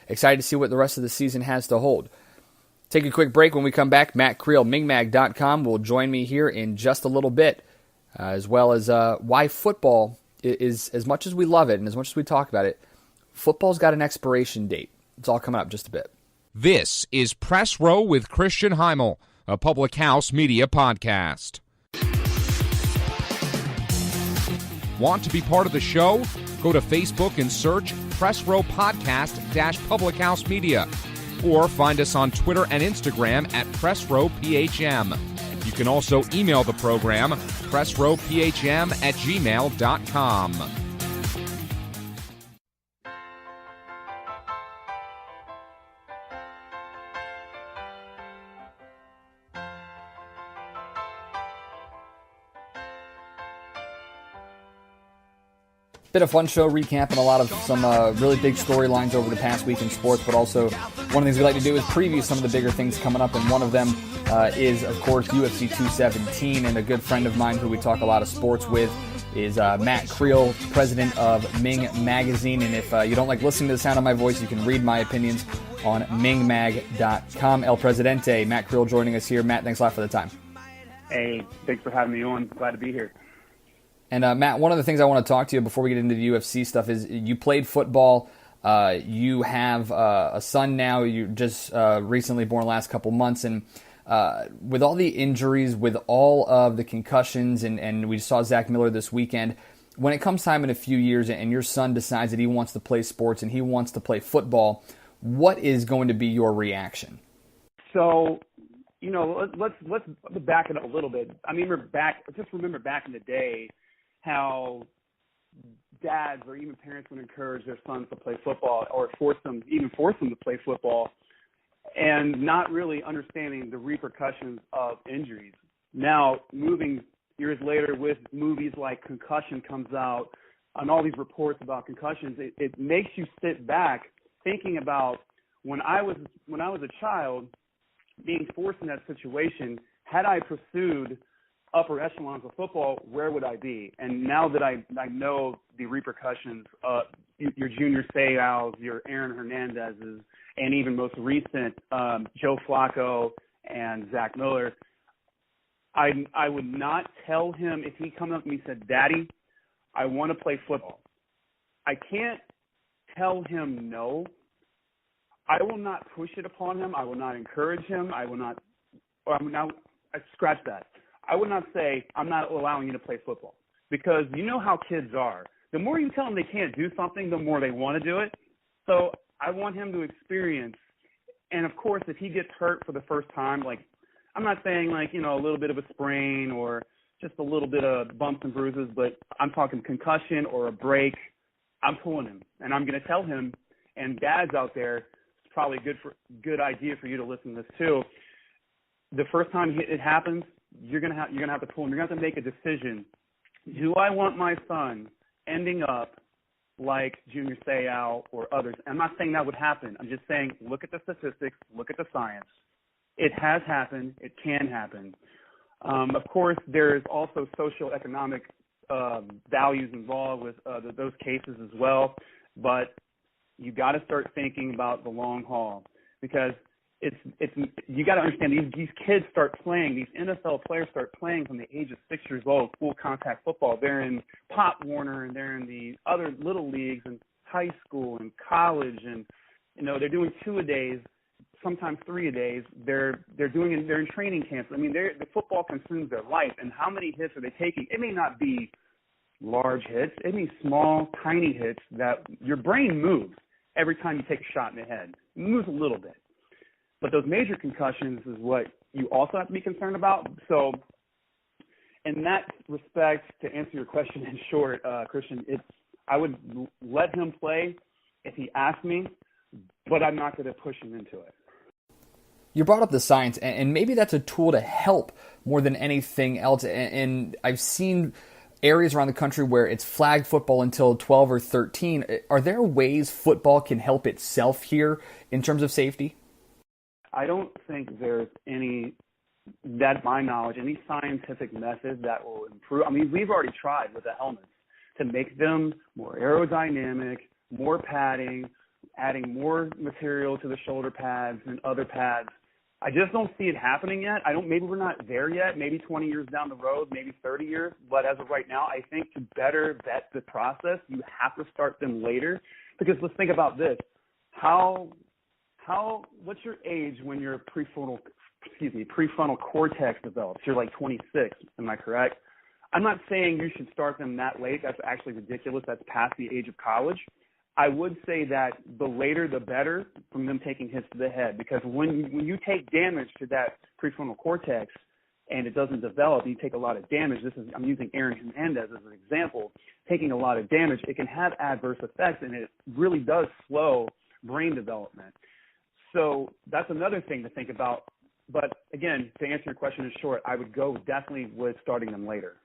excited to see what the rest of the season has to hold. Take a quick break. When we come back, Matt Creel, MINGMag.com, will join me here in just a little bit, as well as why football is, as much as we love it and as much as we talk about it, football's got an expiration date. It's all coming up just a bit. This is Press Row with Christian Heimel, a Public House Media podcast. Want to be part of the show? Go to Facebook and search Press Row Podcast-Public House Media, or find us on Twitter and Instagram at Press Row PHM. You can also email the program, pressrowphm@gmail.com. Bit of fun show recapping a lot of some really big storylines over the past week in sports, but also one of the things we like to do is preview some of the bigger things coming up, and one of them is, of course, UFC 217, and a good friend of mine who we talk a lot of sports with is Matt Creel, president of MING Magazine, and if you don't like listening to the sound of my voice, you can read my opinions on mingmag.com. El Presidente, Matt Creel joining us here. Matt, thanks a lot for the time. Hey, thanks for having me on. Glad to be here. And Matt, one of the things I want to talk to you before we get into the UFC stuff is you played football. You have a son now. You just recently born last couple months. And with all the injuries, with all of the concussions, and we saw Zach Miller this weekend, when it comes time in a few years and your son decides that he wants to play sports and he wants to play football, what is going to be your reaction? So, let's back it up a little bit. I mean, remember back in the day, how dads or even parents would encourage their sons to play football or force them to play football, and not really understanding the repercussions of injuries. Now, moving years later with movies like Concussion comes out and all these reports about concussions, it makes you sit back thinking about when I was a child being forced in that situation. Had I pursued upper echelons of football, where would I be? And now that I know the repercussions of your Junior Seau's, your Aaron Hernandez's, and even most recent Joe Flacco and Zach Miller, I would not tell him if he come up to me and said, "Daddy, I want to play football." I can't tell him no. I will not push it upon him. I will not encourage him. I scratch that. I would not say, "I'm not allowing you to play football," because you know how kids are. The more you tell them they can't do something, the more they want to do it. So I want him to experience. And of course, if he gets hurt for the first time, like, I'm not saying a little bit of a sprain or just a little bit of bumps and bruises, but I'm talking concussion or a break, I'm pulling him. And I'm going to tell him, and dads out there, it's probably a good idea for you to listen to this too. The first time it happens, you're gonna have to pull him. You're gonna have to make a decision. Do I want my son ending up like Junior Seau or others? I'm not saying that would happen. I'm just saying, look at the statistics, look at the science. It has happened. It can happen. Of course, there's also socioeconomic values involved with those cases as well. But you got to start thinking about the long haul, because you got to understand these kids start playing, these NFL players start playing from the age of 6 years old, full contact football. They're in Pop Warner and they're in the other little leagues and high school and college, and they're doing 2-a-days, sometimes 3-a-days. They're in training camps. I mean, the football consumes their life. And how many hits are they taking? It may not be large hits. It may be small, tiny hits that your brain moves every time you take a shot in the head. It moves a little bit. But those major concussions is what you also have to be concerned about. So in that respect, to answer your question in short, Christian, I would let him play if he asked me, but I'm not going to push him into it. You brought up the science, and maybe that's a tool to help more than anything else. And I've seen areas around the country where it's flag football until 12 or 13. Are there ways football can help itself here in terms of safety? I don't think there's any that, my knowledge, any scientific method that will improve. I mean, we've already tried with the helmets to make them more aerodynamic, more padding, adding more material to the shoulder pads and other pads. I just don't see it happening yet. Maybe we're not there yet. Maybe 20 years down the road, maybe 30 years. But as of right now, I think to better vet the process, you have to start them later. Because let's think about this. What's your age when your prefrontal cortex develops? You're like 26. Am I correct? I'm not saying you should start them that late. That's actually ridiculous. That's past the age of college. I would say that the later the better from them taking hits to the head, because when you take damage to that prefrontal cortex and it doesn't develop, you take a lot of damage. I'm using Aaron Hernandez as an example. Taking a lot of damage, it can have adverse effects, and it really does slow brain development. So that's another thing to think about. But again, to answer your question in short, I would go definitely with starting them later.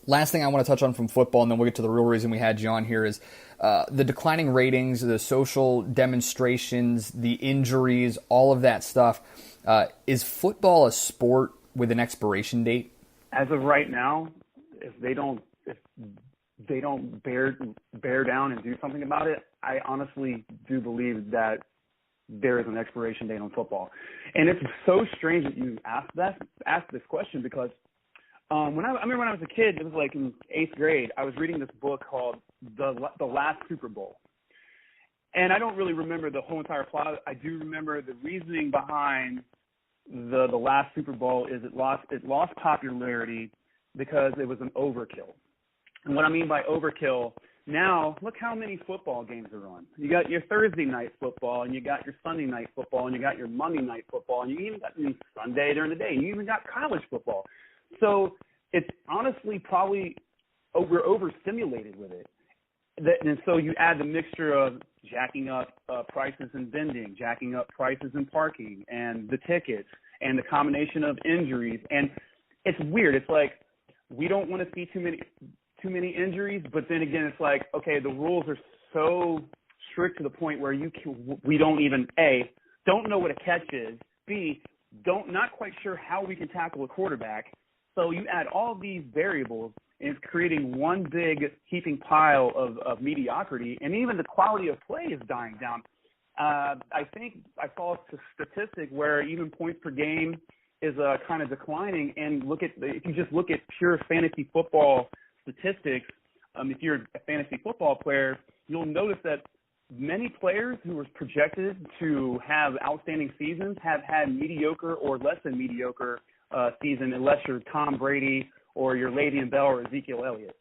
Last thing I want to touch on from football, and then we'll get to the real reason we had you on here, is the declining ratings, the social demonstrations, the injuries, all of that stuff. Is football a sport with an expiration date? As of right now, if they don't bear down and do something about it, I honestly do believe that there is an expiration date on football. And it's so strange that you asked this question, because I remember when I was a kid, it was like in 8th grade, I was reading this book called The Last Super Bowl. And I don't really remember the whole entire plot. I do remember the reasoning behind the last Super Bowl is it lost popularity because it was an overkill. And what I mean by overkill, now look how many football games are on. You got your Thursday night football, and you got your Sunday night football, and you got your Monday night football, and you even got Sunday during the day. You even got college football. So it's honestly probably we're overstimulated with it. And so you add the mixture of jacking up prices in vending, jacking up prices in parking, and the tickets, and the combination of injuries. And it's weird. It's like we don't want to see too many injuries, but then again, it's like, okay, the rules are so strict to the point where we don't even, A, don't know what a catch is, B, not quite sure how we can tackle a quarterback. So you add all these variables, and it's creating one big heaping pile of mediocrity, and even the quality of play is dying down. I think I saw a statistic where even points per game is kind of declining, and if you just look at pure fantasy football statistics, if you're a fantasy football player, you'll notice that many players who were projected to have outstanding seasons have had mediocre or less than mediocre season, unless you're Tom Brady or you're Le'Veon Bell or Ezekiel Elliott.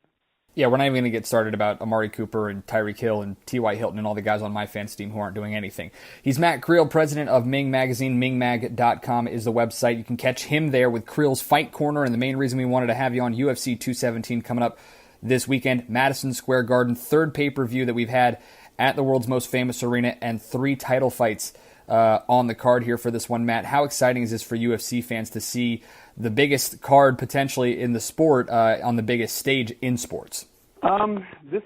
Yeah, we're not even going to get started about Amari Cooper and Tyreek Hill and T.Y. Hilton and all the guys on my fantasy team who aren't doing anything. He's Matt Creel, president of MING Magazine. MingMag.com is the website. You can catch him there with Creel's Fight Corner, and the main reason we wanted to have you on, UFC 217 coming up this weekend, Madison Square Garden, third pay-per-view that we've had at the world's most famous arena, and 3 title fights on the card here for this one. Matt, how exciting is this for UFC fans to see the biggest card potentially in the sport on the biggest stage in sports? This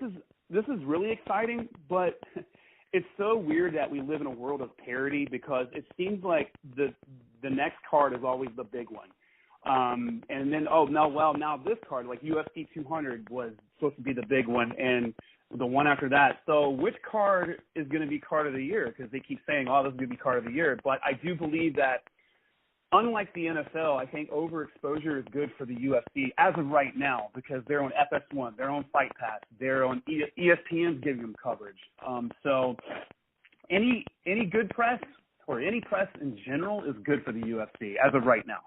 is really exciting, but it's so weird that we live in a world of parity, because it seems like the next card is always the big one. And then, now this card, like UFC 200 was supposed to be the big one, and the one after that. So which card is going to be card of the year? Because they keep saying, this is going to be card of the year. But I do believe that, unlike the NFL, I think overexposure is good for the UFC as of right now, because they're on FS1, they're on Fight Pass, they're on ESPN's giving them coverage. So any good press, or any press in general, is good for the UFC as of right now.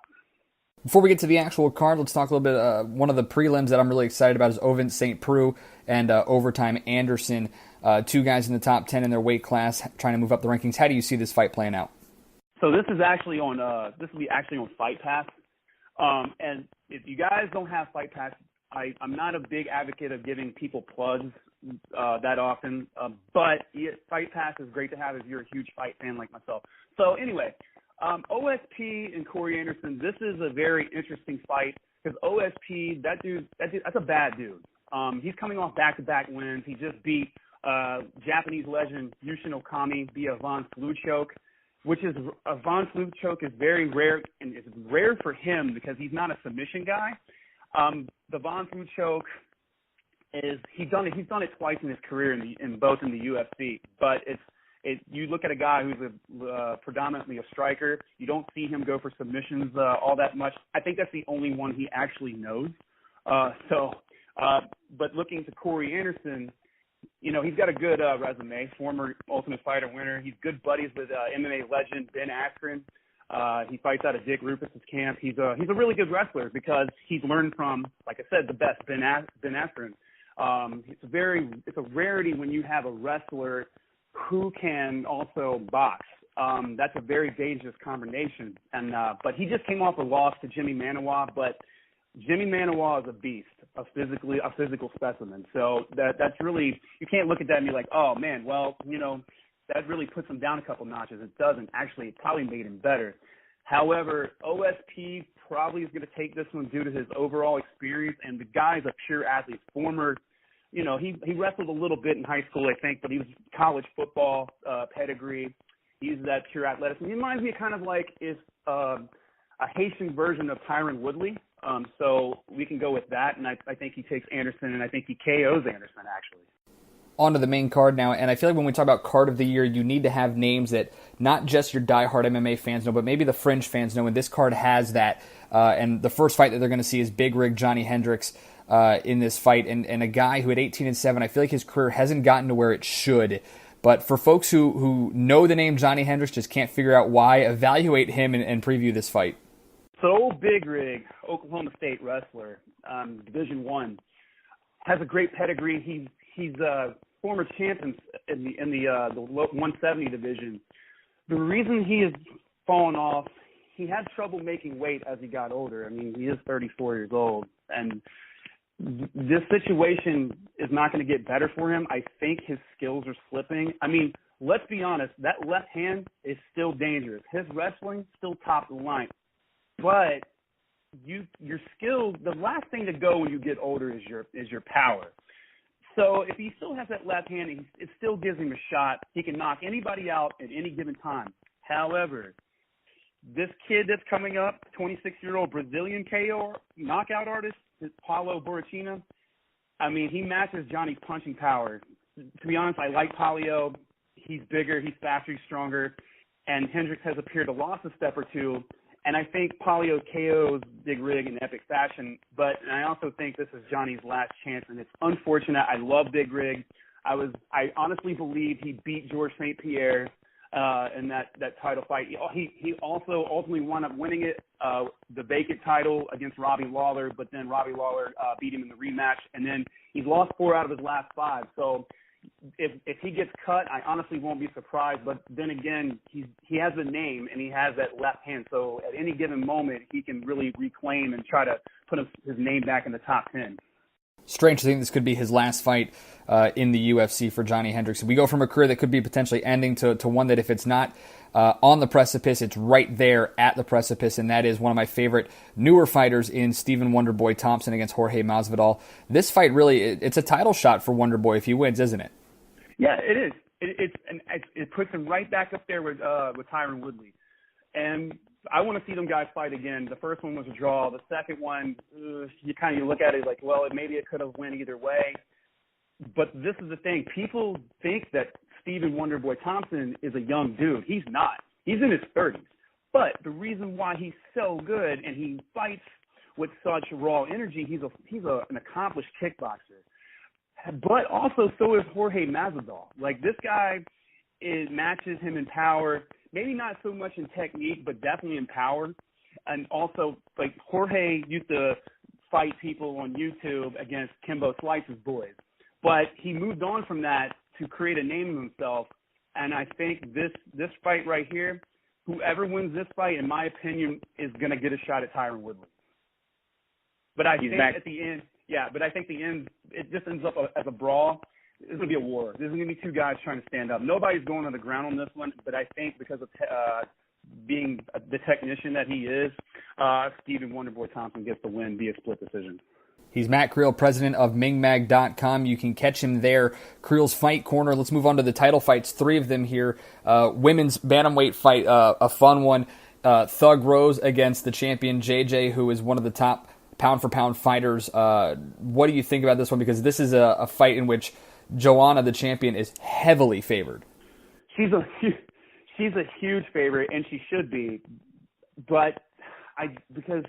Before we get to the actual card, let's talk a little bit. One of the prelims that I'm really excited about is Ovin St. Preux and Overtime Anderson, 2 guys in the top 10 in their weight class, trying to move up the rankings. How do you see this fight playing out? So this is actually on. This will be actually on Fight Pass. And if you guys don't have Fight Pass, I'm not a big advocate of giving people plugs that often. But Fight Pass is great to have if you're a huge fight fan like myself. So anyway. OSP and Corey Anderson, this is a very interesting fight, because OSP, that's a bad dude. He's coming off back-to-back wins. He just beat Japanese legend Yushin Okami via Von Sluchok. which is a Von Flue choke is very rare, and it's rare for him because he's not a submission guy. The Von Flue choke is he's done it twice in his career in both in the UFC, but you look at a guy who's predominantly a striker, you don't see him go for submissions all that much. I think that's the only one he actually knows. But looking to Corey Anderson, you know, he's got a good resume, former Ultimate Fighter winner. He's good buddies with MMA legend Ben Askren. He fights out of Dick Rufus's camp. He's a really good wrestler because he's learned from, like I said, the best Ben Askren. It's a rarity when you have a wrestler who can also box. That's a very dangerous combination. And but he just came off a loss to Jimmy Manawa, but Jimmy Manawa is a beast, a physical specimen. So that's really, you can't look at that and be like, oh man, well, you know, that really puts him down a couple notches. It doesn't. Actually, it probably made him better. However, OSP probably is going to take this one due to his overall experience, and the guy's a pure athlete. Former, you know, he wrestled a little bit in high school, I think, but he was college football pedigree. He's that pure athleticism. He reminds me kind of like a Haitian version of Tyron Woodley. So we can go with that, and I think he takes Anderson, and I think he KOs Anderson, actually. On to the main card now, and I feel like when we talk about card of the year, you need to have names that not just your diehard MMA fans know, but maybe the fringe fans know, and this card has that. And the first fight that they're going to see is Big Rig Johnny Hendricks in this fight, and a guy who at 18-7, I feel like his career hasn't gotten to where it should. But for folks who know the name Johnny Hendricks, just can't figure out why, evaluate him and preview this fight. So Big Rig, Oklahoma State wrestler, Division I, has a great pedigree. He's former champion in the 170 division. The reason he has fallen off, he had trouble making weight as he got older. I mean, he is 34 years old, and this situation is not going to get better for him. I think his skills are slipping. I mean, let's be honest, that left hand is still dangerous. His wrestling still top of the line. But your skills, the last thing to go when you get older is your power. So if he still has that left hand, it still gives him a shot. He can knock anybody out at any given time. However, this kid that's coming up, 26-year-old Brazilian KO knockout artist, Paulo Borrachina, I mean, he matches Johnny's punching power. To be honest, I like Paulo. He's bigger, he's faster, he's stronger, and Hendricks has appeared to lost a step or two. And I think Paulo KOs Big Rig in epic fashion, but I also think this is Johnny's last chance, and it's unfortunate. I love Big Rig. I honestly believe he beat George St. Pierre in that title fight. He also ultimately wound up winning it, the vacant title against Robbie Lawler, but then Robbie Lawler beat him in the rematch, and then he's lost 4 out of his last 5. So if he gets cut, I honestly won't be surprised. But then again, he has the name and he has that left hand. So at any given moment, he can really reclaim and try to put his name back in the top 10. Strange to think this could be his last fight in the UFC for Johnny Hendricks. We go from a career that could be potentially ending to one that if it's not on the precipice, it's right there at the precipice, and that is one of my favorite newer fighters in Stephen Wonderboy Thompson against Jorge Masvidal. This fight really, it's a title shot for Wonderboy if he wins, isn't it? Yeah, it is. It puts him right back up there with Tyron Woodley. And I want to see them guys fight again. The first one was a draw. The second one, you look at it like, well, maybe it could have went either way. But this is the thing. People think that Stephen Wonderboy Thompson is a young dude. He's not. He's in his 30s. But the reason why he's so good and he fights with such raw energy, he's an accomplished kickboxer. But also so is Jorge Masvidal. Like, this guy matches him in power. Maybe not so much in technique, but definitely in power. And also, like, Jorge used to fight people on YouTube against Kimbo Slice's boys. But he moved on from that to create a name of himself. And I think this fight right here, whoever wins this fight, in my opinion, is going to get a shot at Tyron Woodley. But I think at the end, it just ends up as a brawl. It's going to be a war. There's going to be 2 guys trying to stand up. Nobody's going on the ground on this one, but I think because of being the technician that he is, Stephen Wonderboy Thompson gets the win via split decision. He's Matt Creel, president of MINGMag.com. You can catch him there. Creel's Fight Corner. Let's move on to the title fights. 3 of them here. Women's bantamweight fight, a fun one. Thug Rose against the champion JJ, who is one of the top pound-for-pound fighters. What do you think about this one? Because this is a fight in which Joanna, the champion, is heavily favored. She's a huge favorite, and she should be. But because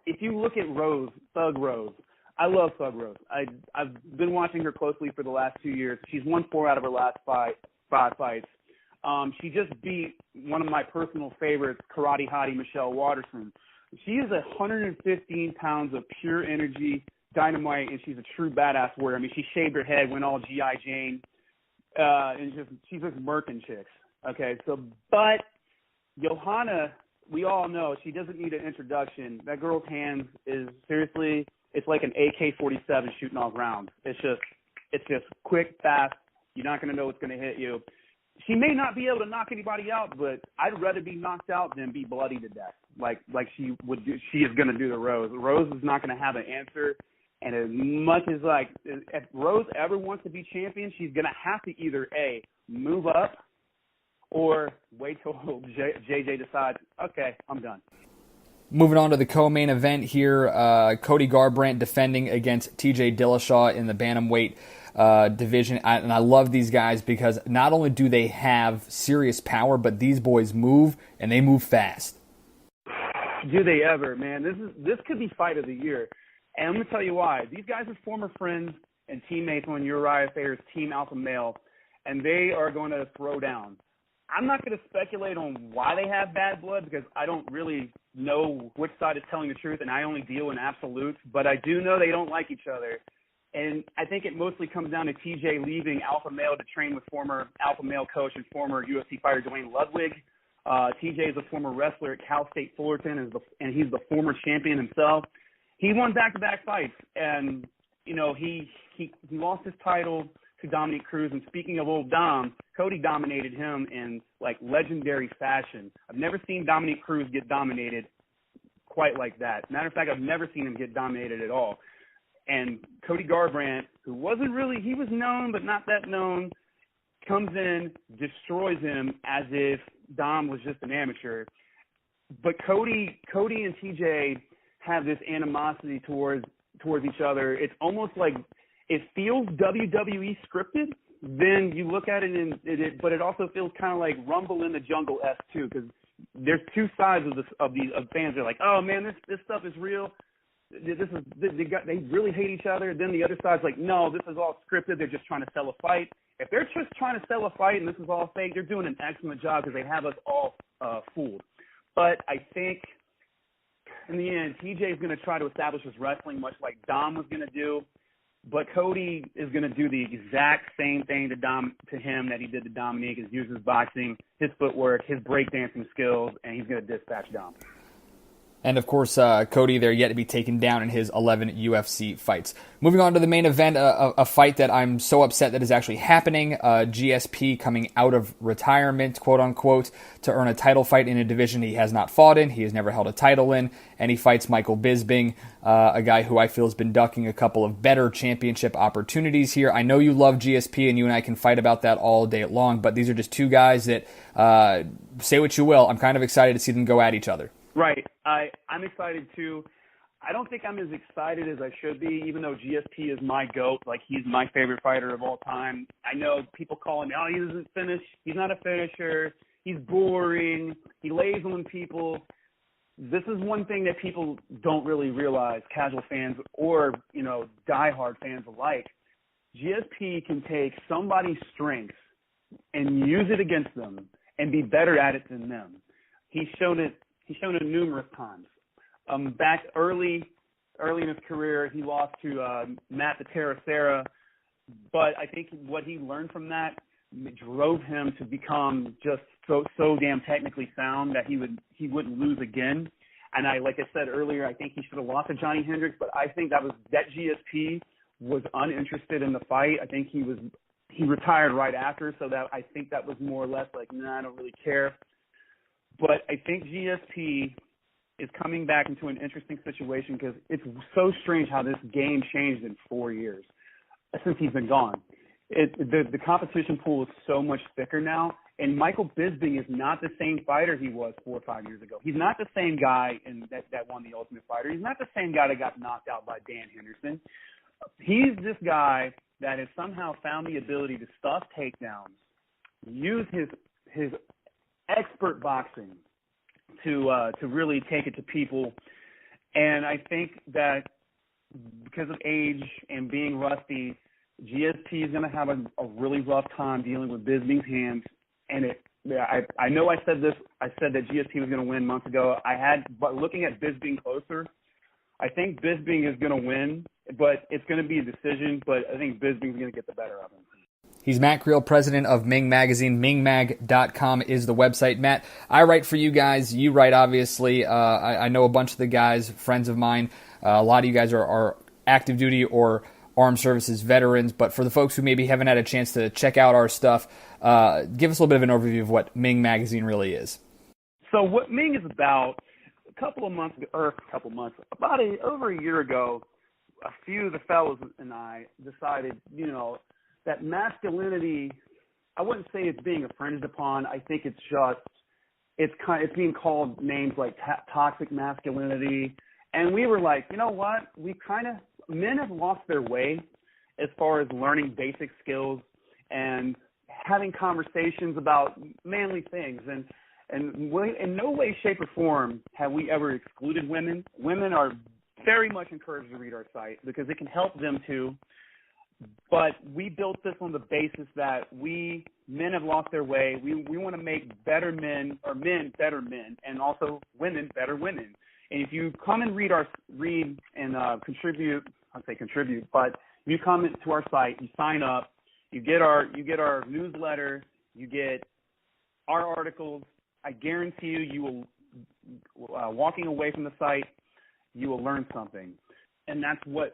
if you look at Rose, Thug Rose, I love Thug Rose. I've been watching her closely for the last 2 years. She's won 4 out of her last 5 fights. She just beat one of my personal favorites, karate hottie Michelle Waterson. She is 115 pounds of pure energy, dynamite, and she's a true badass warrior. I mean, she shaved her head, went all G.I. Jane, and she's just murking chicks. Okay, but Johanna, we all know she doesn't need an introduction. That girl's hands is seriously, it's like an AK-47 shooting off rounds. It's just quick, fast. You're not going to know what's going to hit you. She may not be able to knock anybody out, but I'd rather be knocked out than be bloody to death, like she would do. She is going to do to Rose. Rose is not going to have an answer. And as much as if Rose ever wants to be champion, she's going to have to either A, move up, or wait till JJ decides, okay, I'm done. Moving on to the co-main event here, Cody Garbrandt defending against TJ Dillashaw in the bantamweight division. And I love these guys because not only do they have serious power, but these boys move, and they move fast. Do they ever, man? This could be fight of the year. And I'm going to tell you why. These guys are former friends and teammates on Uriah Fair's Team Alpha Male, and they are going to throw down. I'm not going to speculate on why they have bad blood because I don't really know which side is telling the truth, and I only deal in absolutes, but I do know they don't like each other. And I think it mostly comes down to TJ leaving Alpha Male to train with former Alpha Male coach and former UFC fighter Dwayne Ludwig. TJ is a former wrestler at Cal State Fullerton, and he's the former champion himself. He won back-to-back fights, and, you know, he lost his title to Dominique Cruz. And speaking of old Dom, Cody dominated him in, legendary fashion. I've never seen Dominique Cruz get dominated quite like that. Matter of fact, I've never seen him get dominated at all. And Cody Garbrandt, who wasn't really, he was known but not that known, comes in, destroys him as if Dom was just an amateur. But Cody and TJ have this animosity towards each other. It's almost like it feels WWE scripted. Then you look at it, but it also feels kind of like Rumble in the Jungle-esque too, because there's two sides of fans. They're like, oh man, this stuff is real. They really hate each other. Then the other side's like, no, this is all scripted. They're just trying to sell a fight. If they're just trying to sell a fight and this is all fake, they're doing an excellent job because they have us all fooled. But I think in the end, TJ is going to try to establish his wrestling much like Dom was going to do. But Cody is going to do the exact same thing to him that he did to Dominique, is use his boxing, his footwork, his breakdancing skills, and he's going to dispatch Dom. And, of course, Cody, they're yet to be taken down in his 11 UFC fights. Moving on to the main event, a fight that I'm so upset that is actually happening. GSP coming out of retirement, quote-unquote, to earn a title fight in a division he has not fought in. He has never held a title in. And he fights Michael Bisping, a guy who I feel has been ducking a couple of better championship opportunities here. I know you love GSP, and you and I can fight about that all day long, but these are just two guys that, say what you will, I'm kind of excited to see them go at each other. Right. I'm excited too. I don't think I'm as excited as I should be, even though GSP is my GOAT. Like, he's my favorite fighter of all time. I know people calling me, oh, he doesn't finish. He's not a finisher. He's boring. He lays on people. This is one thing that people don't really realize, casual fans or, diehard fans alike. GSP can take somebody's strengths and use it against them and be better at it than them. He's shown it numerous times. Back early in his career, he lost to Matt the Terracera, but I think what he learned from that drove him to become just so damn technically sound that he wouldn't lose again. And like I said earlier, I think he should have lost to Johnny Hendricks, but I think that GSP was uninterested in the fight. I think he retired right after, so that I think that was more or less like, nah, I don't really care. But I think GSP is coming back into an interesting situation because it's so strange how this game changed in 4 years since he's been gone. The competition pool is so much thicker now, and Michael Bisping is not the same fighter he was 4 or 5 years ago. He's not the same guy that won the Ultimate Fighter. He's not the same guy that got knocked out by Dan Henderson. He's this guy that has somehow found the ability to stuff takedowns, use his expert boxing to really take it to people. And I think that because of age and being rusty, GSP is going to have a really rough time dealing with Bisping's hands. And I know I said this. I said that GSP was going to win months ago. But looking at Bisping closer, I think Bisping is going to win, but it's going to be a decision. But I think Bisping's going to get the better of him. He's Matt Creel, president of MING Magazine. MingMag.com is the website. Matt, I write for you guys. You write, obviously. I know a bunch of the guys, friends of mine. A lot of you guys are active duty or armed services veterans. But for the folks who maybe haven't had a chance to check out our stuff, give us a little bit of an overview of what MING Magazine really is. So what MING is about, over a year ago, a few of the fellows and I decided, that masculinity, I wouldn't say it's being infringed upon. I think it's just, it's being called names like toxic masculinity. And we were like, you know what? Men have lost their way as far as learning basic skills and having conversations about manly things. And in no way, shape, or form have we ever excluded women. Women are very much encouraged to read our site because it can help them too. But we built this on the basis that men have lost their way. We want to make better men, or men better men, and also women better women. And if you come and read and contribute, but you come to our site, you sign up, you get our newsletter, you get our articles. I guarantee you will, walking away from the site, you will learn something. And that's what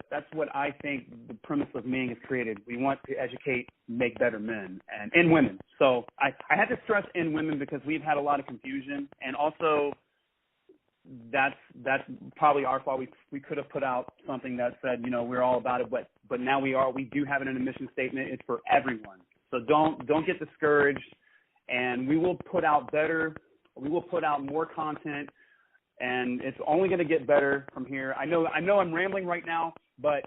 I think the premise of MING has created. We want to educate, make better men and women. So I had to stress in women because we've had a lot of confusion, and also that's probably our fault. We could have put out something that said, we're all about it, but now we do have it in a mission statement. It's for everyone. So don't get discouraged, and we will put out more content. And it's only going to get better from here. I know I'm rambling right now, but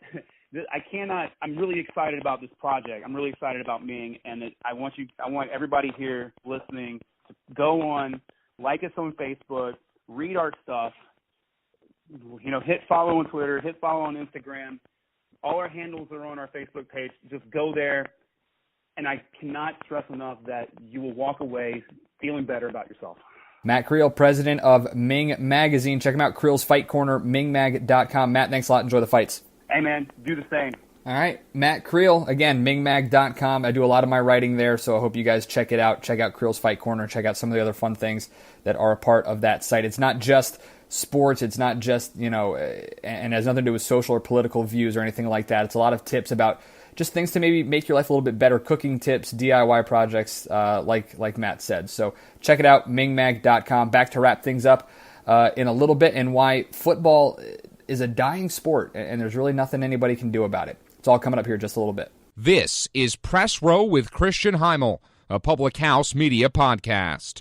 I'm really excited about this project. I'm really excited about Ming, and I want everybody here listening to go on, like us on Facebook, read our stuff, hit follow on Twitter, hit follow on Instagram. All our handles are on our Facebook page. Just go there, and I cannot stress enough that you will walk away feeling better about yourself. Matt Creel, president of MING Magazine. Check him out, Creel's Fight Corner, mingmag.com. Matt, thanks a lot. Enjoy the fights. Hey, man, do the same. All right, Matt Creel, again, mingmag.com. I do a lot of my writing there, so I hope you guys check it out. Check out Creel's Fight Corner. Check out some of the other fun things that are a part of that site. It's not just sports. It's not just, and has nothing to do with social or political views or anything like that. It's a lot of tips about just things to maybe make your life a little bit better, cooking tips, DIY projects, like Matt said. So check it out, mingmag.com. Back to wrap things up in a little bit, and why football is a dying sport, and there's really nothing anybody can do about it. It's all coming up here in just a little bit. This is Press Row with Christian Heimel, a Public House Media podcast.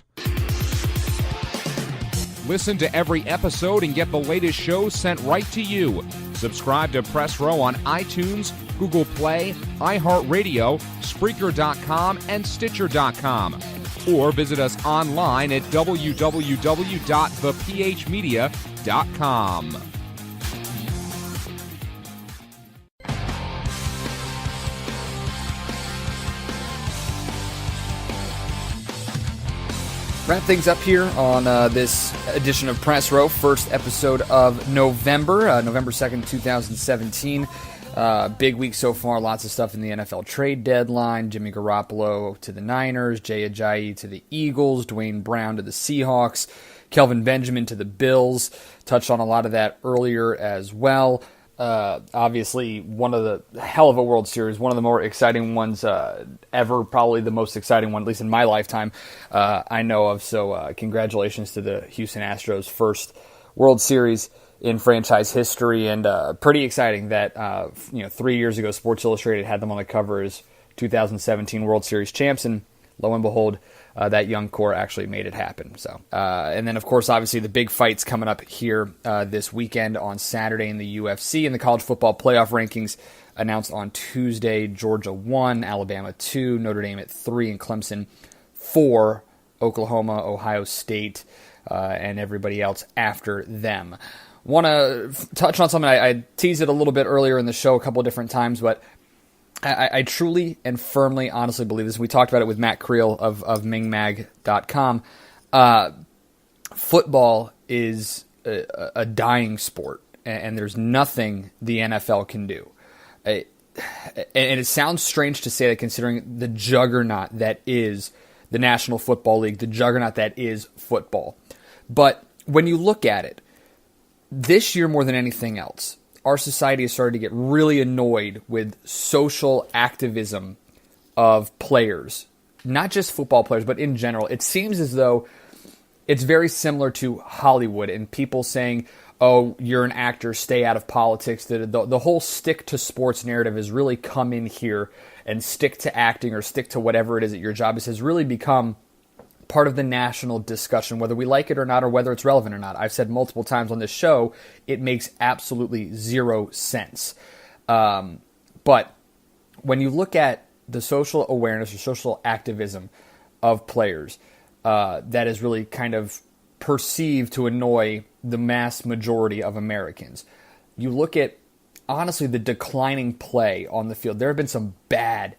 Listen to every episode and get the latest shows sent right to you. Subscribe to Press Row on iTunes, Google Play, iHeartRadio, Spreaker.com, and Stitcher.com. Or visit us online at www.thephmedia.com. Wrap things up here on this edition of Press Row, first episode of November, November 2nd, 2017. Big week so far, lots of stuff in the NFL trade deadline. Jimmy Garoppolo to the Niners, Jay Ajayi to the Eagles, Dwayne Brown to the Seahawks, Kelvin Benjamin to the Bills. Touched on a lot of that earlier as well. Obviously, one of the hell of a World Series, one of the more exciting ones ever, probably the most exciting one, at least in my lifetime, I know of. So congratulations to the Houston Astros, first World Series in franchise history, and pretty exciting that 3 years ago Sports Illustrated had them on the cover as 2017 World Series champs, and lo and behold, that young core actually made it happen. So, and then of course, obviously the big fights coming up here this weekend on Saturday in the UFC and the college football playoff rankings announced on Tuesday. Georgia 1, Alabama 2, Notre Dame at 3, and Clemson 4, Oklahoma, Ohio State, and everybody else after them. Want to touch on something I teased it a little bit earlier in the show a couple of different times, but I truly and firmly, honestly believe this. We talked about it with Matt Creel of MINGMag.com. Football is a dying sport, and there's nothing the NFL can do. And it sounds strange to say that considering the juggernaut that is the National Football League, the juggernaut that is football. But when you look at it, this year more than anything else, our society has started to get really annoyed with social activism of players, not just football players, but in general. It seems as though it's very similar to Hollywood and people saying, oh, you're an actor, stay out of politics. The whole stick to sports narrative has really come in here, and stick to acting or stick to whatever it is that your job is has really become part of the national discussion, whether we like it or not, or whether it's relevant or not. I've said multiple times on this show, it makes absolutely zero sense. But when you look at the social awareness or social activism of players, that is really kind of perceived to annoy the mass majority of Americans. You look at, honestly, the declining play on the field. There have been some bad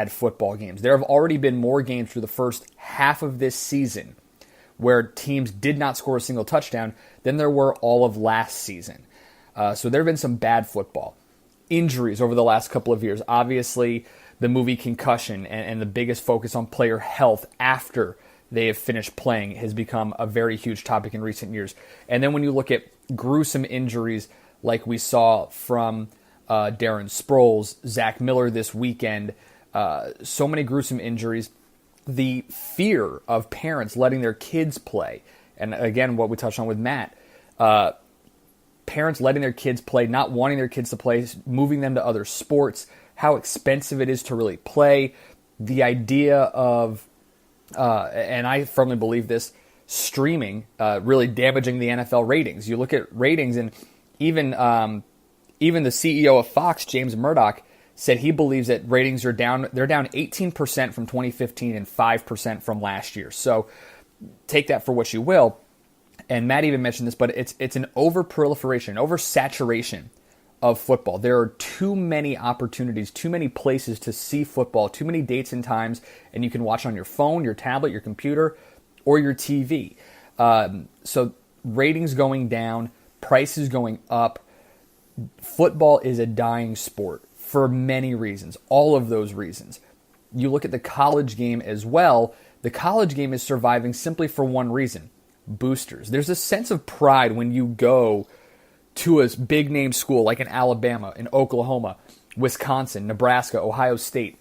football games. There have already been more games through the first half of this season where teams did not score a single touchdown than there were all of last season. So there have been some bad football. Injuries over the last couple of years. Obviously, the movie Concussion and the biggest focus on player health after they have finished playing has become a very huge topic in recent years. And then when you look at gruesome injuries like we saw from Darren Sproles, Zach Miller this weekend, so many gruesome injuries, the fear of parents letting their kids play. And again, what we touched on with Matt, parents letting their kids play, not wanting their kids to play, moving them to other sports, how expensive it is to really play, the idea of, and I firmly believe this, streaming really damaging the NFL ratings. You look at ratings, and even the CEO of Fox, James Murdoch, said he believes that ratings are down. They're down 18% from 2015 and 5% from last year. So take that for what you will. And Matt even mentioned this, but it's an overproliferation, oversaturation of football. There are too many opportunities, too many places to see football, too many dates and times, and you can watch on your phone, your tablet, your computer, or your TV. So ratings going down, prices going up. Football is a dying sport for many reasons, all of those reasons. You look at the college game as well. The college game is surviving simply for one reason: boosters. There's a sense of pride when you go to a big name school like in Alabama, in Oklahoma, Wisconsin, Nebraska, Ohio State,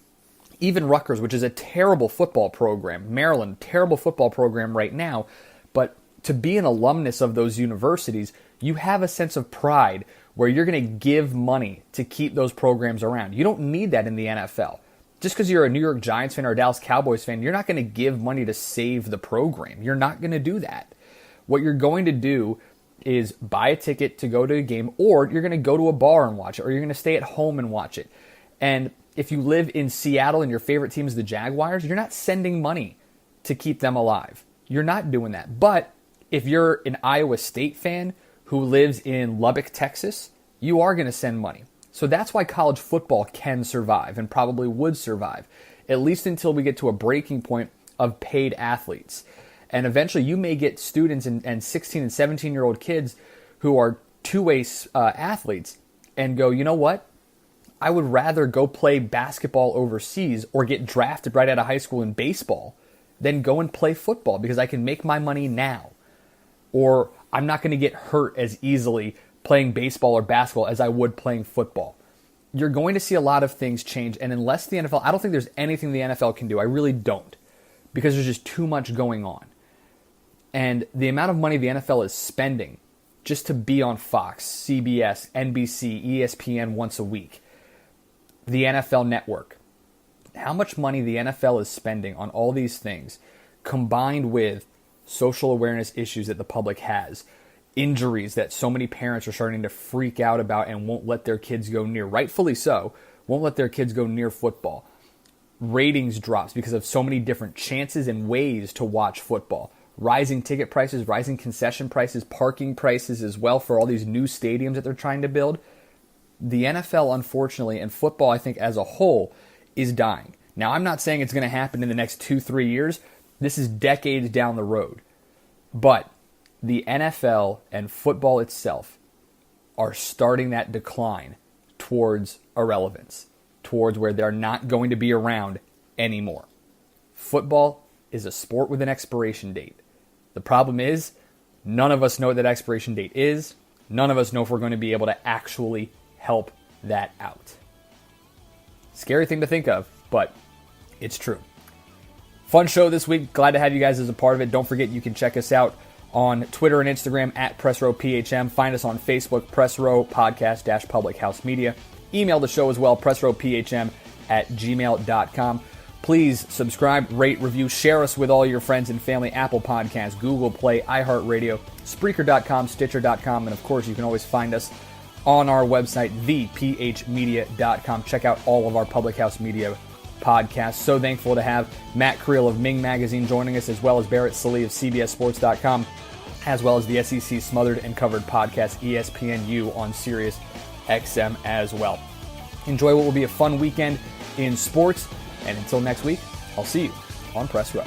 even Rutgers, which is a terrible football program, Maryland, terrible football program right now. But to be an alumnus of those universities, you have a sense of pride where you're going to give money to keep those programs around. You don't need that in the NFL. Just because you're a New York Giants fan or a Dallas Cowboys fan, you're not going to give money to save the program. You're not going to do that. What you're going to do is buy a ticket to go to a game, or you're going to go to a bar and watch it, or you're going to stay at home and watch it. And if you live in Seattle and your favorite team is the Jaguars, you're not sending money to keep them alive. You're not doing that. But if you're an Iowa State fan who lives in Lubbock, Texas, you are going to send money. So that's why college football can survive and probably would survive, at least until we get to a breaking point of paid athletes. And eventually you may get students and 16 and 17-year-old kids who are two-way athletes and go, you know what? I would rather go play basketball overseas or get drafted right out of high school in baseball than go and play football because I can make my money now. Or I'm not going to get hurt as easily playing baseball or basketball as I would playing football. You're going to see a lot of things change. And unless the NFL, I don't think there's anything the NFL can do. I really don't. Because there's just too much going on. And the amount of money the NFL is spending just to be on Fox, CBS, NBC, ESPN once a week. The NFL Network. How much money the NFL is spending on all these things, combined with social awareness issues that the public has, injuries that so many parents are starting to freak out about and won't let their kids go near, rightfully so, won't let their kids go near football. Ratings drops because of so many different chances and ways to watch football. Rising ticket prices, rising concession prices, parking prices as well for all these new stadiums that they're trying to build. The NFL, unfortunately, and football, I think, as a whole, is dying. Now, I'm not saying it's going to happen in the next 2-3 years. This is decades down the road. But the NFL and football itself are starting that decline towards irrelevance, towards where they're not going to be around anymore. Football is a sport with an expiration date. The problem is, none of us know what that expiration date is. None of us know if we're going to be able to actually help that out. Scary thing to think of, but it's true. Fun show this week. Glad to have you guys as a part of it. Don't forget you can check us out on Twitter and Instagram at PressRowPHM. Find us on Facebook, Press Row Podcast Public House Media. Email the show as well, PressRowPHM@gmail.com. Please subscribe, rate, review, share us with all your friends and family. Apple Podcasts, Google Play, iHeartRadio, Spreaker.com, Stitcher.com, and of course you can always find us on our website, thephmedia.com. Check out all of our Public House Media podcasts. So thankful to have Matt Creel of MING Magazine joining us, as well as Barrett Sallee of CBSSports.com, as well as the SEC Smothered and Covered Podcast, ESPNU on Sirius XM as well. Enjoy what will be a fun weekend in sports, and until next week, I'll see you on Press Row.